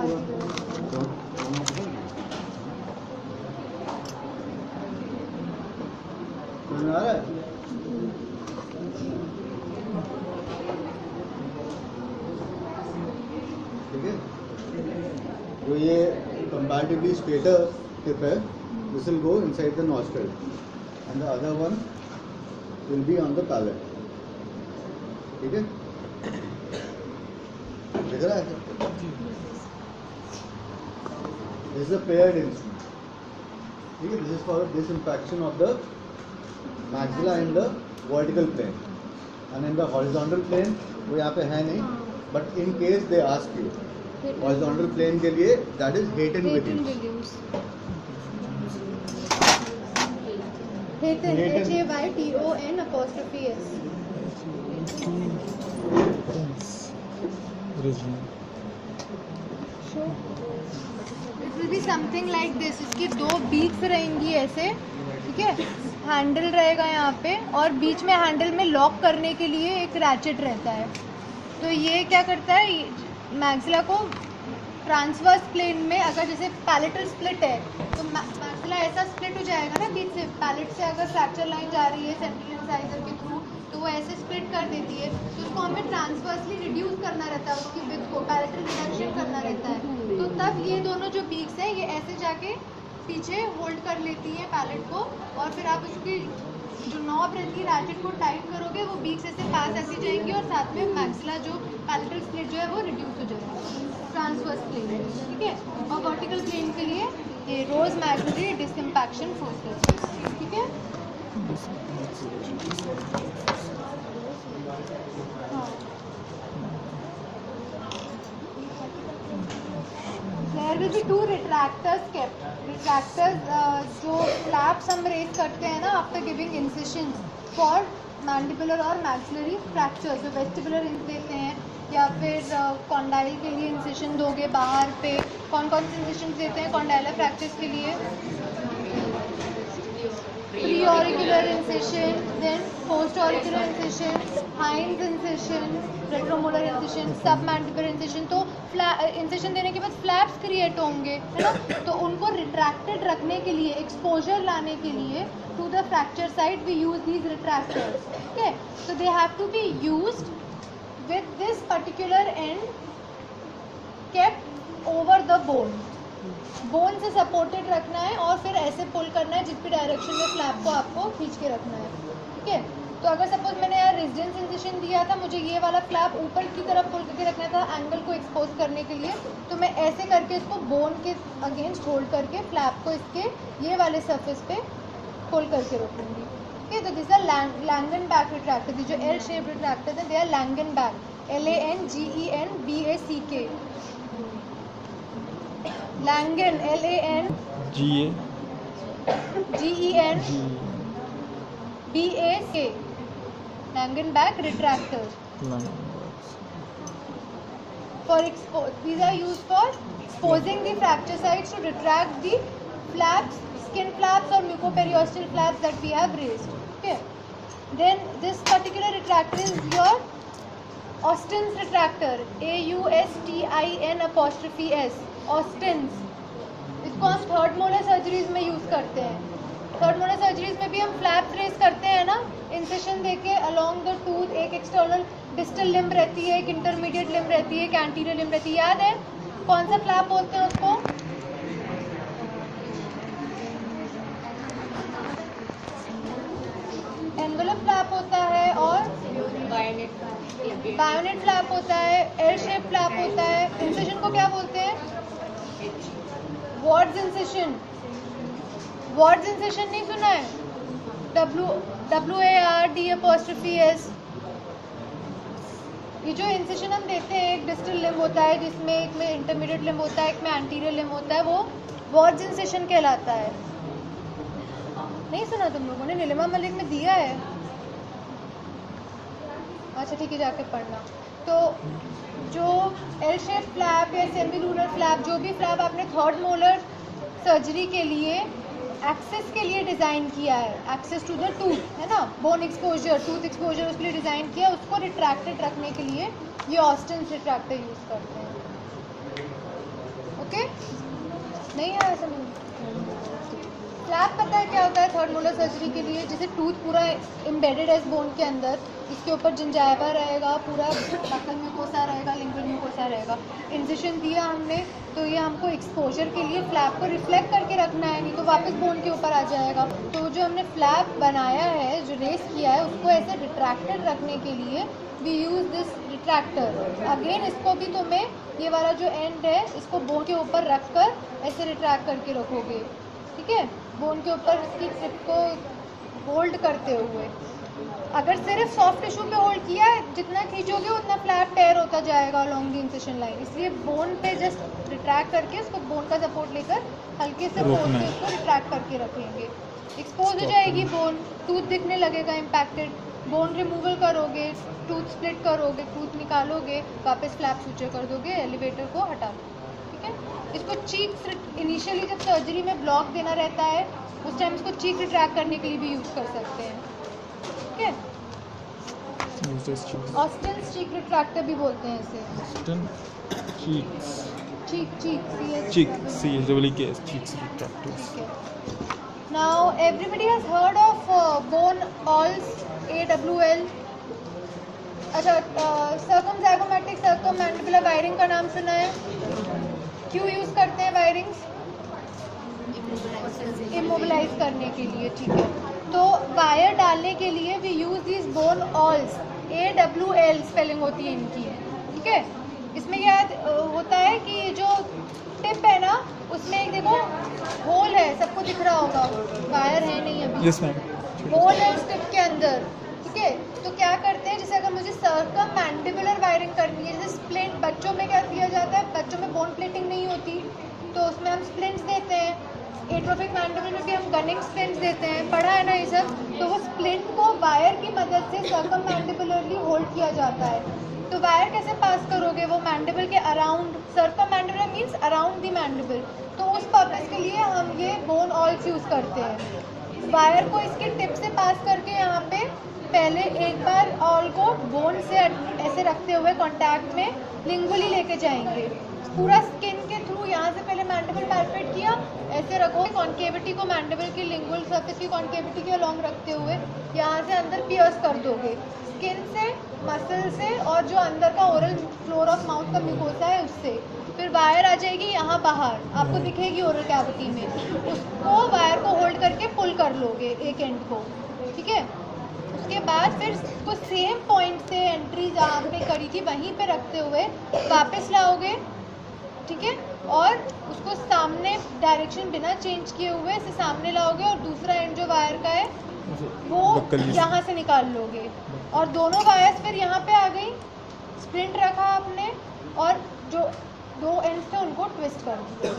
समझ में आ रहा है? ठीक है, जो ये कंपैरेटिवली स्ट्रेटर टिप है, this will go inside the nostril and the other one will be on the palate. ठीक है, दिख रहा है? This is a paired instrument. ठीक है, this is for disimpaction of the maxilla in the vertical plane and in the horizontal plane वो यहाँ पे है नहीं, but in case they ask you horizontal plane के लिए that is Hayton Williams. Hayton, Hayton. HAYTON''S. Regime. So it will be something like this. इसकी 2 beaks रहेंगी ऐसे, ठीक है. हैंडल रहेगा यहाँ पे और बीच में हैंडल में लॉक करने के लिए एक रैचेट रहता है. तो ये क्या करता है, मैक्सिला को ट्रांसवर्स प्लेन में, अगर जैसे पैलेटल स्प्लिट है तो मैक्सिला ऐसा स्प्लिट हो जाएगा ना बीच से. पैलेट से अगर फ्रैक्चर लाइन जा रही है सेंट्रल इंसाइजर के थ्रू तो वो ऐसे स्प्लिट कर देती है. तो उसको हमें ट्रांसवर्सली रिड्यूस करना रहता है, उसकी विड्थ को पैलेटल रिडक्शन करना रहता है. तो तब ये दोनों जो बीक्स हैं ये ऐसे जाके पीछे होल्ड कर लेती हैं पैलेट को, और फिर आप उसकी जो नॉब रहती है रैचेट को टाइट करोगे, वो बीक्स ऐसे पास ऐसी जाएंगी और साथ में मैक्सिला जो पैलेटल स्प्लिट जो है वो रिड्यूस हो जाएगा ट्रांसवर्स प्लेन में, ठीक है. और वर्टिकल प्लेन के लिए ये रोज मैग्नेटरी डिसइम्पैक्शन फोर्सेस, ठीक है. There will be 2 retractors kept. Retractors जो flaps हम रेज करते हैं ना after giving incisions for mandibular और maxillary fractures, जो vestibular देते हैं या फिर condyle के लिए incision दोगे बाहर पे. कौन कौन से incisions देते हैं condylar fractures के लिए? Pre-auricular incision, then post-auricular incision, Hines incision, retromolar incision, submandibular incision. तो incision देने के बाद flaps create होंगे, है ना. तो उनको retracted रखने के लिए, exposure लाने के लिए to the fracture site we use these retractors. Okay, so they have to be used with this particular end kept over the bone. Bone से सपोर्टेड रखना है और फिर ऐसे पुल करना है जिस भी डायरेक्शन में फ्लैप को आपको खींच के रखना है, ठीक है. तो अगर सपोज मैंने यार रेजिडेंस इंसिशन दिया था, मुझे ये वाला फ्लैप ऊपर की तरफ पुल करके रखना था एंगल को एक्सपोज करने के लिए, तो मैं ऐसे करके इसको बोन के अगेंस्ट होल्ड करके फ्लैप को इसके ये वाले सरफेस पे पुल करके रखूँगी, ठीक है. तो this are Langenbeck retractor. जो एल शेप रिट्रैक्टर है they are Langenbeck, LANGENBACK. Langen, LANGENBACK. Langen back retractor. These are used for exposing the fracture sites to retract the flaps, skin flaps or mucoperiosteal flaps that we have raised. Okay. Then this particular retractor is your Austin's retractor. AUSTIN''S. Austen's. इसको हम third molar surgeries में use करते हैं. Third molar surgeries में भी हम flaps raise करते हैं ना, इंसेशन देके अलोंग द टूथ. एक एक्सटर्नल डिस्टल लिम्ब रहती है, एक इंटरमीडिएट लिम्ब रहती है, एक एंटीरियर लिम्ब रहती है. याद है कौन सा फ्लैप बोलते हैं उसको? एनवेलप फ्लैप होता है और बायोनेट फ्लैप होता है, एल शेप फ्लैप होता है. इंसेशन को क्या बोलते हैं? Wards incision. वॉर्ड्स इंसेशन नहीं सुना है? WARD'S. ये जो इंसेशन हम देते हैं, एक डिस्टल लिम्ब होता है जिसमें एक में इंटरमीडिएट लिम्ब होता है, एक में एंटीरियर लिम्ब होता है, वो वॉर्ड्स इंसेशन कहलाता है. नहीं सुना तुम लोगों ने? नीलिमा मलिक में दिया है. अच्छा ठीक है, जाके पढ़ना. तो जो एल शेप फ्लैप या सेमी रूलर फ्लैप, जो भी फ्लैप आपने थर्ड मोलर सर्जरी के लिए एक्सेस के लिए डिज़ाइन किया है, एक्सेस टू द टूथ, है ना, बोन एक्सपोजर, टूथ एक्सपोजर, उसके लिए डिज़ाइन किया, उसको रिट्रैक्टेड रखने के लिए ये ऑस्टिन रिट्रैक्टर यूज़ करते हैं. ओके, नहीं है ऐसा नहीं. फ्लैप पता है क्या होता है थर्ड मोलर सर्जरी के लिए? जैसे टूथ पूरा एम्बेडेड है इस बोन के अंदर, इसके ऊपर जिंजाइवा रहेगा, पूरा बकल म्यूकोसा रहेगा, लिंगुअल म्यूकोसा रहेगा. इंसिशन दिया हमने तो ये हमको एक्सपोजर के लिए फ्लैप को रिफ्लेक्ट करके रखना है, नहीं तो वापस बोन के ऊपर आ जाएगा. तो जो हमने फ्लैप बनाया है, जो रेस किया है, उसको ऐसे रिट्रैक्टेड रखने के लिए we use this retractor. Again इसको भी तुम्हें ये वाला जो एंड है इसको बोन के ऊपर रख कर ऐसे रिट्रैक्ट करके रखोगे, ठीक है, बोन के ऊपर इसकी टिप को होल्ड करते हुए. अगर सिर्फ सॉफ्ट टिश्यू पे होल्ड किया है, जितना खींचोगे उतना फ्लैप टेयर होता जाएगा अलोंग द इंसिशन लाइन. इसलिए बोन पे जस्ट रिट्रैक्ट करके उसको बोन का सपोर्ट लेकर हल्के से फोर्स से उसको रिट्रैक्ट करके रखेंगे. एक्सपोज हो जाएगी बोन, टूथ दिखने लगेगा इम्पैक्टेड, बोन रिमूवल करोगे, टूथ स्प्लिट करोगे, टूथ निकालोगे, वापस फ्लैप सूचर कर दोगे, एलिवेटर को हटा दो, ठीक है। इसको चीक इनिशियली जब सर्जरी में ब्लॉक देना रहता है उस टाइम इसको चीक रिट्रैक्ट करने के लिए भी यूज़ कर सकते हैं, ठीक है। Use this cheeks. Austin cheek retractor भी बोलते हैं इसे, Austin cheeks. चीक चीक Cheek. CHEEKS. Cheeks retractors. ठीक है। Now everybody has heard of bone alls, AWL. अच्छा, सर्कमजैगोमैटिक सर्कममैंडिबुलर वायरिंग का नाम सुना है? क्यों यूज़ करते हैं वायरिंग्स? इमोबिलाइज करने के लिए, ठीक है। तो वायर डालने के लिए we use this bone awls, AWL spelling होती है इनकी, ठीक है। इसमें क्या होता है कि ये जो टिप है ना उसमें एक देखो होल है, सबको दिख रहा होगा, वायर है नहीं अभी, Yes, ma'am. होल है उस टिप के अंदर, ठीक है। तो क्या करते हैं, जैसे अगर मुझे सर्कममैंडिबुलर वायरिंग करनी है, जैसे स्प्लिंट, बच्चों में क्या किया जाता है, बच्चों में बोन प्लेटिंग नहीं होती तो उसमें हम स्प्लिंट्स देते हैं, एट्रोफिक मैंडिबल में भी हम गनिंग स्प्लिंट्स देते हैं, पढ़ा है ना ये सब। तो वो स्प्लिंट को वायर की मदद से सर्कममैंडिबुलरली होल्ड किया जाता है। तो वायर कैसे पास करोगे, वो मैंडिबल के around, circummandibular means around the mandible, तो उस पर्पस के लिए हम ये बोन ऑल्स यूज़ करते हैं। वायर को इसके टिप से पास करके यहाँ पे पहले एक बार ऑल को बोन से ऐसे रखते हुए कांटेक्ट में लिंगुअली लेके जाएंगे, पूरा स्किन के थ्रू यहाँ से पहले मैंडिबल पैल्पेट किया, ऐसे रखो, कॉन्केविटी को मैंडिबल की लिंगुअल सरफेस की कॉन्केविटी के अलॉन्ग रखते हुए यहाँ से अंदर पियर्स कर दोगे, स्किन से, मसल से और जो अंदर का ओरल फ्लोर ऑफ माउथ का म्यूकोसा है उससे। फिर वायर आ जाएगी यहाँ बाहर, आपको दिखेगी ओरल कैविटी में, उसको वायर को होल्ड करके पुल कर लोगे एक एंड को, ठीक है। उसके बाद फिर उसको सेम पॉइंट से एंट्री जहाँ पे करी थी वहीं पे रखते हुए वापस लाओगे, ठीक है, और उसको सामने डायरेक्शन बिना चेंज किए हुए इसे सामने लाओगे और दूसरा एंड जो वायर का है वो यहाँ से निकाल लोगे और दोनों वायर्स फिर यहाँ पे आ गई, स्प्लिंट रखा आपने और जो दो एंड्स थे उनको ट्विस्ट कर दिया,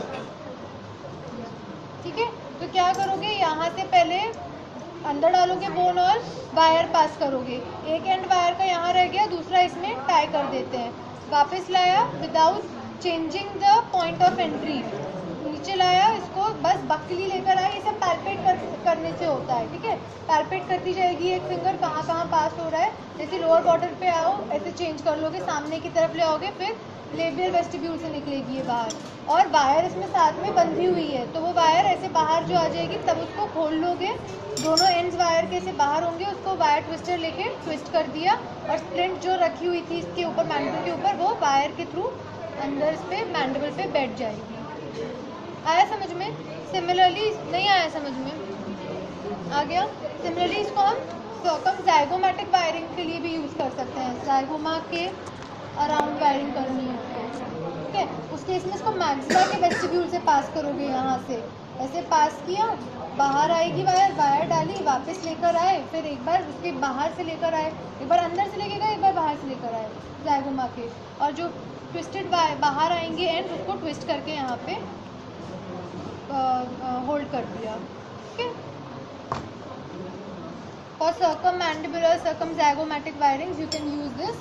ठीक है। तो क्या करोगे, यहाँ से पहले अंदर डालोगे बोन और वायर पास करोगे, एक एंड वायर का यहाँ रह गया, दूसरा इसमें टाई कर देते हैं, वापस लाया without changing the point of entry, नीचे लाया, इसको बस बकली लेकर आए, इसे पैल्पेट करने से होता है, ठीक है। पैल्पेट करती जाएगी एक फिंगर कहाँ कहाँ पास हो रहा है, जैसे लोअर बॉर्डर पे आओ ऐसे चेंज कर लोगे, सामने की तरफ ले आओगे, फिर लेबियल वेस्टिब्यूल से निकलेगी ये बाहर और वायर इसमें साथ में बंधी हुई है, तो वो वायर ऐसे बाहर जो आ जाएगी तब उसको खोल लोगे, दोनों एंड्स वायर के ऐसे बाहर होंगे, उसको वायर ट्विस्टर लेके ट्विस्ट कर दिया और स्प्लिंट जो रखी हुई थी इसके ऊपर मैंडिबल के ऊपर वो वायर के थ्रू अंदर इस पे मैंडिबल पे बैठ जाएगी। आया समझ में? सिमिलरली नहीं आया समझ में? आ गया? सिमिलरली इसको हम सर्कमजैगोमैटिक वायरिंग के लिए भी यूज़ कर सकते हैं, जाइगोमा के अराउंड वायरिंग करनी है, ठीक है। उस केस में इसको मैक्सिमा के वेस्टिब्यूल से पास करोगे, यहाँ से ऐसे पास किया, बाहर आएगी वायर, वायर डाली, वापस लेकर आए, फिर एक बार उसके बाहर से लेकर आए, एक बार अंदर से लेके गए, एक बार बाहर से लेकर आए जाइगोमा के, और जो ट्विस्टेड बाहर आएंगे एंड उसको ट्विस्ट करके यहाँ पे होल्ड कर दिया, ठीक है। For circummandibular circumzygomatic wirings you can use this,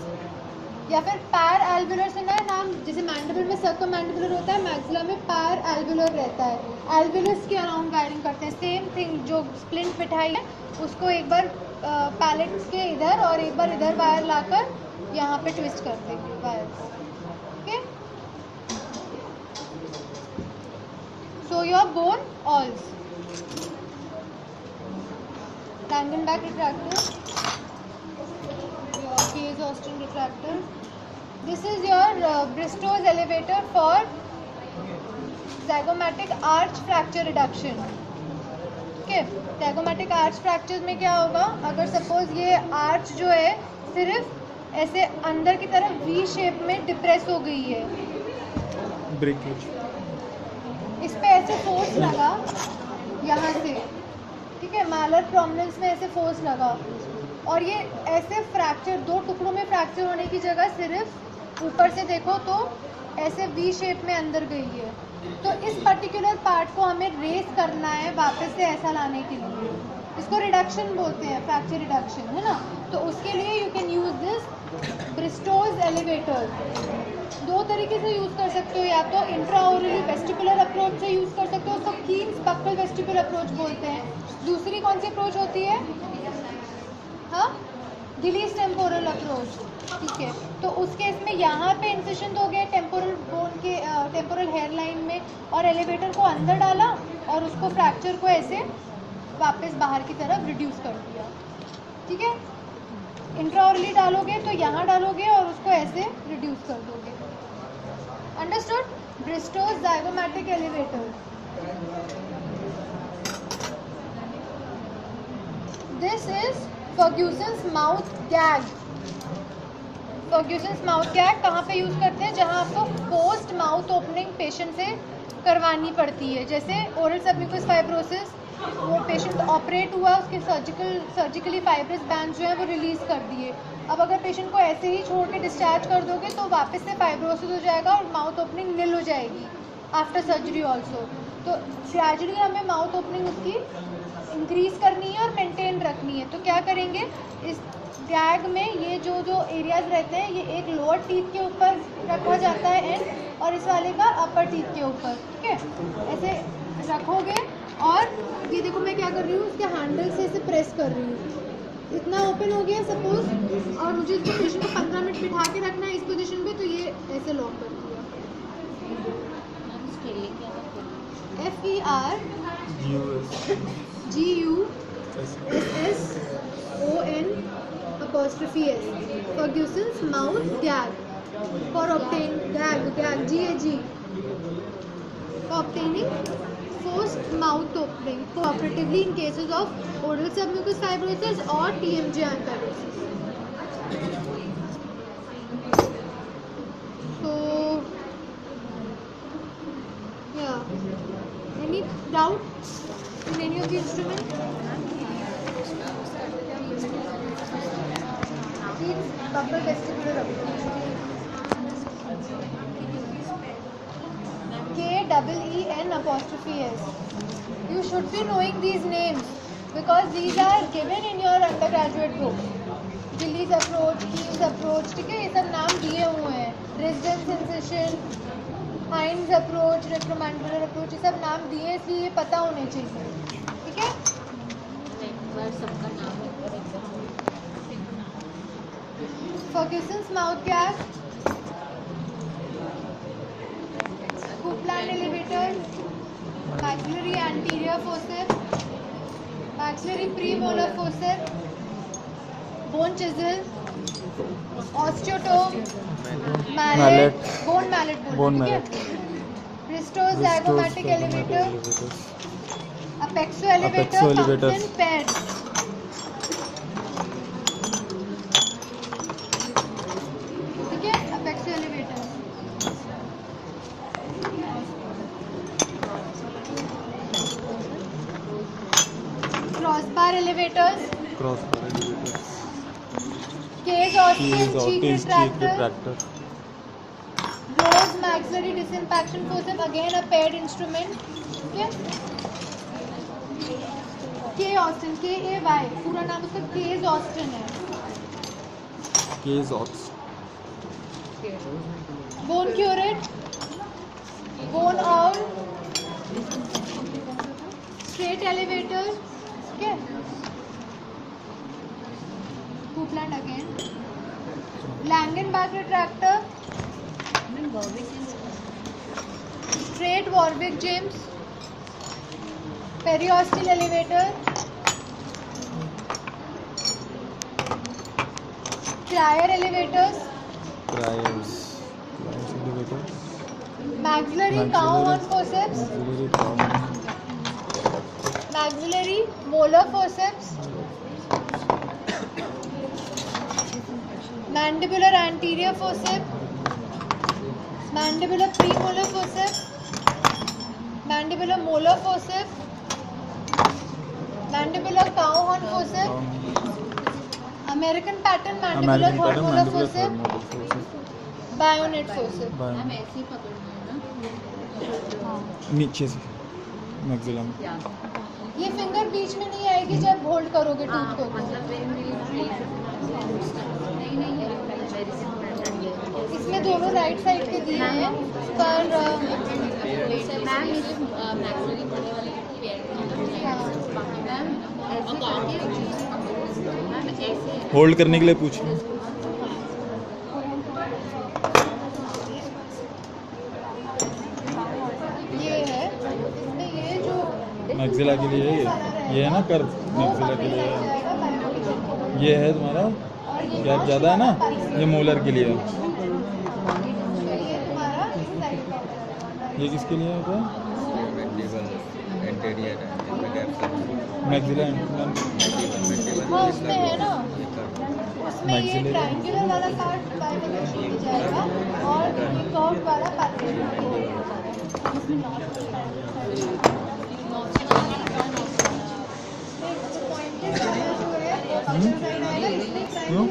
या फिर पैर एल्वुलर सुना है नाम, जैसे मैंडिबल में सर्कममैंडिबुलर होता है, मैक्सिला में पैर एल्वुलर रहता है, एल्वुलस के अराउंड वायरिंग करते हैं, सेम थिंग, जो स्प्लिंट बिठाई है उसको एक बार पैलेट्स के इधर और एक बार इधर वायर लाकर यहाँ पे ट्विस्ट कर देंगे wire, okay. So your bone awls, Langenbach retractor, your Case Austin retractor. This is your Bristow's elevator for zygomatic arch fracture reduction. Okay, zygomatic arch fractures में क्या होगा, अगर सपोज ये आर्च जो है सिर्फ ऐसे अंदर की तरफ वी शेप में डिप्रेस हो गई है, ब्रेकेज, इस पे ऐसे फोर्स लगा यहाँ से, ठीक है, मालर प्रोमिनेंस में ऐसे फोर्स लगा और ये ऐसे फ्रैक्चर, दो टुकड़ों में फ्रैक्चर होने की जगह सिर्फ ऊपर से देखो तो ऐसे वी शेप में अंदर गई है, तो इस पर्टिकुलर पार्ट को हमें रेस करना है वापस से ऐसा लाने के लिए। इसको रिडक्शन बोलते हैं, फ्रैक्चर रिडक्शन, है ना। तो उसके लिए you can use this Bristow's elevator. दो तरीके से यूज़ कर सकते हो, या तो इंट्राओरली वेस्टिकुलर अप्रोच से यूज़ कर सकते हो, उसको कीन्स बक्कल वेस्टिकुलर अप्रोच बोलते हैं। दूसरी कौन सी अप्रोच होती है? हाँ, गिलीस टेम्पोरल अप्रोच, ठीक है। तो उस केस में यहाँ पे इंसिशन हो गया टेम्पोरल बोन के टेम्पोरल हेयर लाइन में, और एलिवेटर को अंदर डाला और उसको फ्रैक्चर को ऐसे वापस बाहर की तरफ रिड्यूस कर दिया, ठीक है। इंट्राओरली डालोगे तो यहाँ डालोगे और उसको ऐसे रिड्यूस कर दोगे। Understood? Bristow's zygomatic elevator. This is Ferguson's mouth gag. Ferguson's mouth gag कहाँ पे यूज़ करते हैं? जहाँ आपको पोस्ट माउथ ओपनिंग पेशेंट से करवानी पड़ती है। जैसे ओरल सबम्यूकस फाइब्रोसिस, वो पेशेंट ऑपरेट हुआ, उसके सर्जिकली फाइब्रस बैंड जो है वो रिलीज़ कर दिए। अब अगर पेशेंट को ऐसे ही छोड़ के डिस्चार्ज कर दोगे तो वापस से फाइब्रोसिस हो जाएगा और माउथ ओपनिंग निल हो जाएगी आफ्टर सर्जरी ऑल्सो। तो ग्रेजुअली हमें माउथ ओपनिंग उसकी इंक्रीज़ करनी है और मेंटेन रखनी है। तो क्या करेंगे, इस गैग में ये जो एरियाज रहते हैं, ये एक लोअर टीथ के ऊपर रखा जाता है एंड, और इस वाले का अपर टीथ के ऊपर, ठीक है। ऐसे रखोगे और ये देखो मैं क्या कर रही हूँ, उसके हैंडल से इसे प्रेस कर रही हूँ। इतना ओपन हो गया सपोज, और मुझे इस पोजीशन को 15 मिनट बिठा के रखना है इस पोजीशन पे, तो ये ऐसे लॉक कर दिया। FERGUSONS Ferguson's mouth gag for obtaining GAG for obtaining forced mouth opening cooperatively in cases of oral submucous fibrosis or TMJ ankylosis. So yeah, any doubt in any of the instruments? Upper vestibular approach. KEEN''S. You should be knowing these names because these are given in your undergraduate book. Gillies approach, Keele's approach, ठीक है, ये सब नाम दिए हुए हैं. Residence incision, Hines approach, retromandibular approach, ये सब नाम दिए हैं, इसलिए ये पता होने चाहिए, ठीक है. सबका नाम Ferguson's mouth gag, Coupland elevator, maxillary anterior forceps, maxillary premolar forceps, bone chisel, osteotome, mallet, bone mallet, ठीक है. Bristow's zygomatic elevator, apexo elevator comes in pairs. Crossbar elevators, Case Austin cheek retractor, Rose maxillary disimpaction forceps, again a paired instrument. Okay. K Austin, K-A-Y, पूरा नाम उसका Case Austin है. Bone curate, bone owl, straight elevator. Okay. Coupland again. Langenbach retractor. Straight Warwick James. Periosteal elevator. Cryer elevators. Maxillary cow-horn forceps. Maxillary molar forceps. Mandibular anterior forceps. Mandibular premolar forceps. Mandibular molar forceps. Mandibular cow-horn forceps. American pattern mandibular third molar forceps. Bayonet forcep. Ma'am ऐसे ही पकड़ना है ना? नीचे से मैक्सिलम ये finger बीच में नहीं आएगी जब होल्ड करोगे टूथ को। मतलब when will you release it? नहीं इसमें दोनों राइट साइड के दिए हैं पर मैम ये जो मैक्सिलरी बड़े वाले पेयर मैम ऐसे करके मैम ऐसे होल्ड करने के लिए पूछ रही हूँ। ये है इसमें ये जो मैक्सिला के लिए ये है ना कर्व, मैक्सिला के लिए ये है तुम्हारा गैप ज़्यादा है ना, ये मोलर के लिए है। ये तुम्हारा इस साइड का ये किसके लिए होता है? इंटीरियर है इसमें गैप मैक्सिला हाँ उसमें है ना, उसमें ये Maxillary। ट्रायंगुलर वाला पार्ट बायोमेट्रिक में जाएगा और ये कर्व वाला पैरेलल क्यों?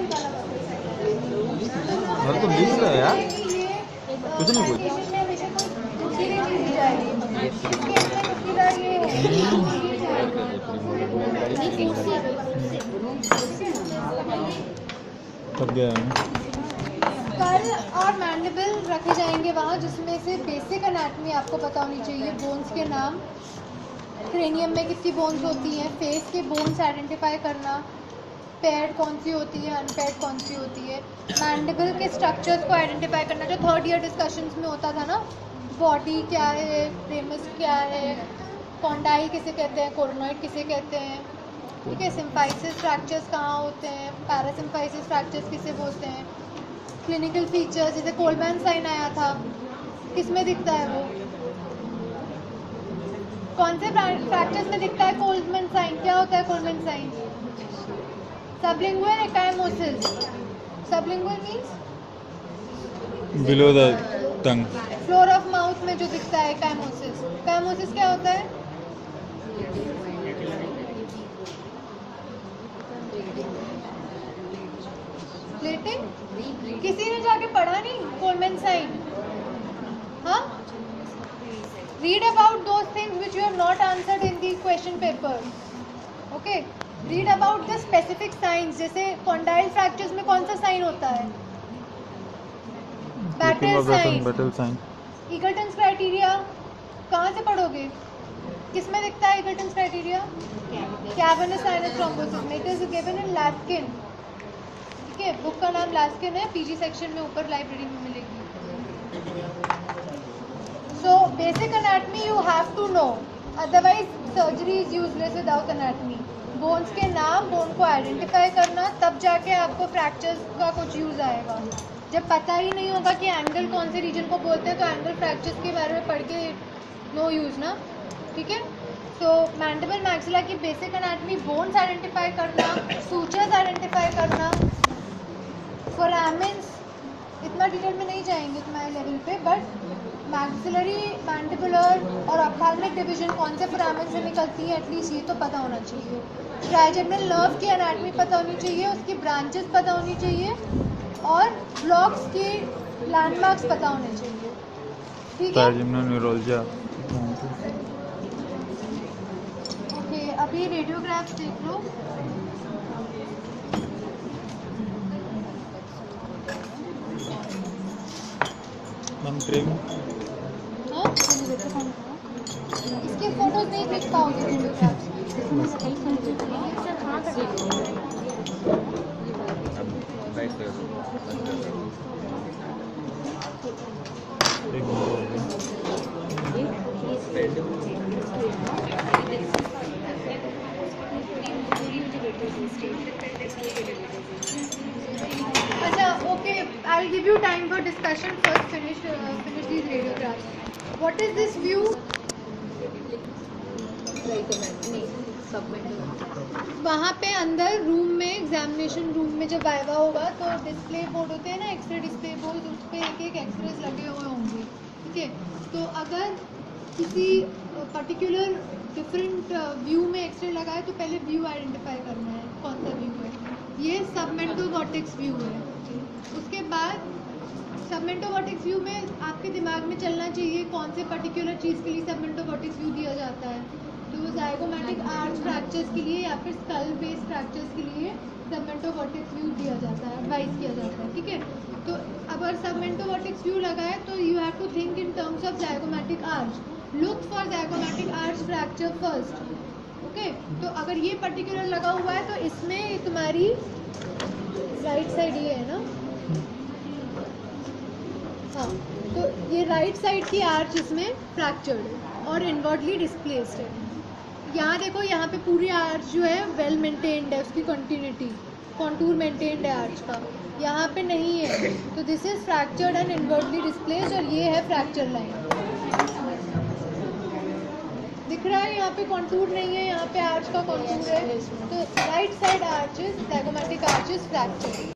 घर तो दिख रहा है यार, कुछ नहीं कुछ। थक गया है। स्कल और मैंडिबल रखे जाएंगे वहाँ, जिसमें से बेसिक एनाटॉमी आपको पता होनी चाहिए। बोन्स के नाम, क्रेनियम में कितनी बोन्स होती हैं, फेस के बोन्स आइडेंटिफाई करना, पेयर्ड कौन सी होती है, अनपेयर्ड कौन सी होती है, मैंडिबल के स्ट्रक्चर्स को आइडेंटिफाई करना जो थर्ड ईयर डिस्कशंस में होता था ना, बॉडी क्या है, रेमस क्या है, कॉन्डाइल किसे कहते हैं, कोरोनॉइड किसे कहते हैं, ठीक है, सिम्फाइसिस फ्रैक्चर्स कहाँ होते हैं, पैरासिम्फाइसिस फ्रैक्चर्स किसे बोलते हैं, क्लिनिकल फीचर्स जैसे कोलमैन साइन आया था, किस में दिखता है वो, कौन से फ्रैक्चर्स में दिखता है कोलमैन साइन, क्या होता है Coleman sign, sublingual ecchymosis, sublingual means below the tongue, floor of mouth में जो दिखता है एकाइमोसिस, एकाइमोसिस क्या होता है, प्लेटिंग, किसी ने जाके पढ़ा नहीं कोलमैन साइन, हाँ, read about those things which you have not answered in the question paper, okay, read about the specific signs, जैसे कॉन्डाइल फ्रैक्चर्स में कौन सा साइन होता है, battle sign, battle sign, Eagleton's criteria कहाँ से पढ़ोगे, किस में दिखता है Eagleton's criteria, cavernous sinus thrombosis में, it is given in Laskin, ठीक है, बुक का नाम लास्किन है, पीजी सेक्शन में ऊपर लाइब्रेरी में मिलेगी। So basic anatomy you have to know, otherwise surgery is useless without anatomy. Bones के नाम, बोन को आइडेंटिफाई करना, तब जाके आपको फ्रैक्चर्स का कुछ यूज़ आएगा। जब पता ही नहीं होगा कि एंगल कौन से रीजन को बोलते हैं, तो एंगल फ्रैक्चर्स के बारे में पढ़ के नो यूज़ ना, ठीक है। तो मैंडिबल मैक्सिला की बेसिक एनाटॉमी, बोन्स आइडेंटिफाई करना, सूचर्स आइडेंटिफाई करना, फोरामेंस इतना डिटेल में नहीं जाएंगे तुम्हारे लेवल पे, बट मैक्सिलरी, मैंडिबुलर और ऑप्थेल्मिक डिवीजन कौन से फोरामेन से निकलती है एटलीस्ट ये तो पता होना चाहिए। ट्राइजेमिनल नर्व की एनाटॉमी पता होनी चाहिए, उसकी ब्रांचेस पता होनी चाहिए और ब्लॉक्स की लैंडमार्क्स पता होने चाहिए, ठीक है। Trigeminal neuroglia. ओके, अभी रेडियोग्राफ्स देख लो। मैम क्रीम हाँ? इसके फोटोज नहीं देख पाओगे रेडियोग्राफ्स में। बैक कर दो एक मिनट हो गया। अच्छा, okay, I will give you time for discussion, first finish these radiographs. What is this view? वहाँ पे अंदर रूम में, एग्जामिनेशन रूम में जब वाइवा होगा तो डिस्प्ले बोर्ड होते हैं ना, एक्सरे डिस्प्ले बोर्ड, उस पर एक एक एक्सरेज लगे हुए होंगे, ठीक है। तो अगर किसी पर्टिकुलर डिफरेंट व्यू में एक्सरे लगा है तो पहले व्यू आइडेंटिफाई करना है कौन सा व्यू है। ये सबमेंटल कॉर्टेक्स व्यू है। उसके बाद सबमेंटो वर्टेक्स व्यू में आपके दिमाग में चलना चाहिए कौन से पर्टिकुलर चीज़ के लिए सबमेंटो वर्टेक्स व्यू दिया जाता है। तो ज़ाइगोमैटिक आर्च फ्रैक्चर्स के लिए या फिर स्कल बेस्ड फ्रैक्चर्स के लिए सबमेंटो वर्टेक्स व्यू दिया जाता है, एडवाइस किया जाता है, ठीक है। तो अगर सबमेंटो वर्टेक्स व्यू लगा है तो you have to think in terms of zygomatic arch, look for zygomatic arch fracture first, okay. तो अगर ये पर्टिकुलर लगा हुआ है तो इसमें तुम्हारी राइट साइड ये है ना, हाँ, तो ये राइट साइड की आर्च इसमें फ्रैक्चर्ड है और इनवर्टली डिस्प्लेस्ड है। यहाँ देखो, यहाँ पे पूरी आर्च जो है वेल मेंटेन्ड है, उसकी कंटिन्यूटी कॉन्टूर मेंटेन्ड है आर्च का, यहाँ पे नहीं है। तो this is fractured and inwardly displaced और ये है फ्रैक्चर लाइन। दिख रहा है यहाँ पे कॉन्टूर नहीं है, यहाँ पे आर्च का कॉन्टूर है। तो right side arch is zygomatic arch is fractured.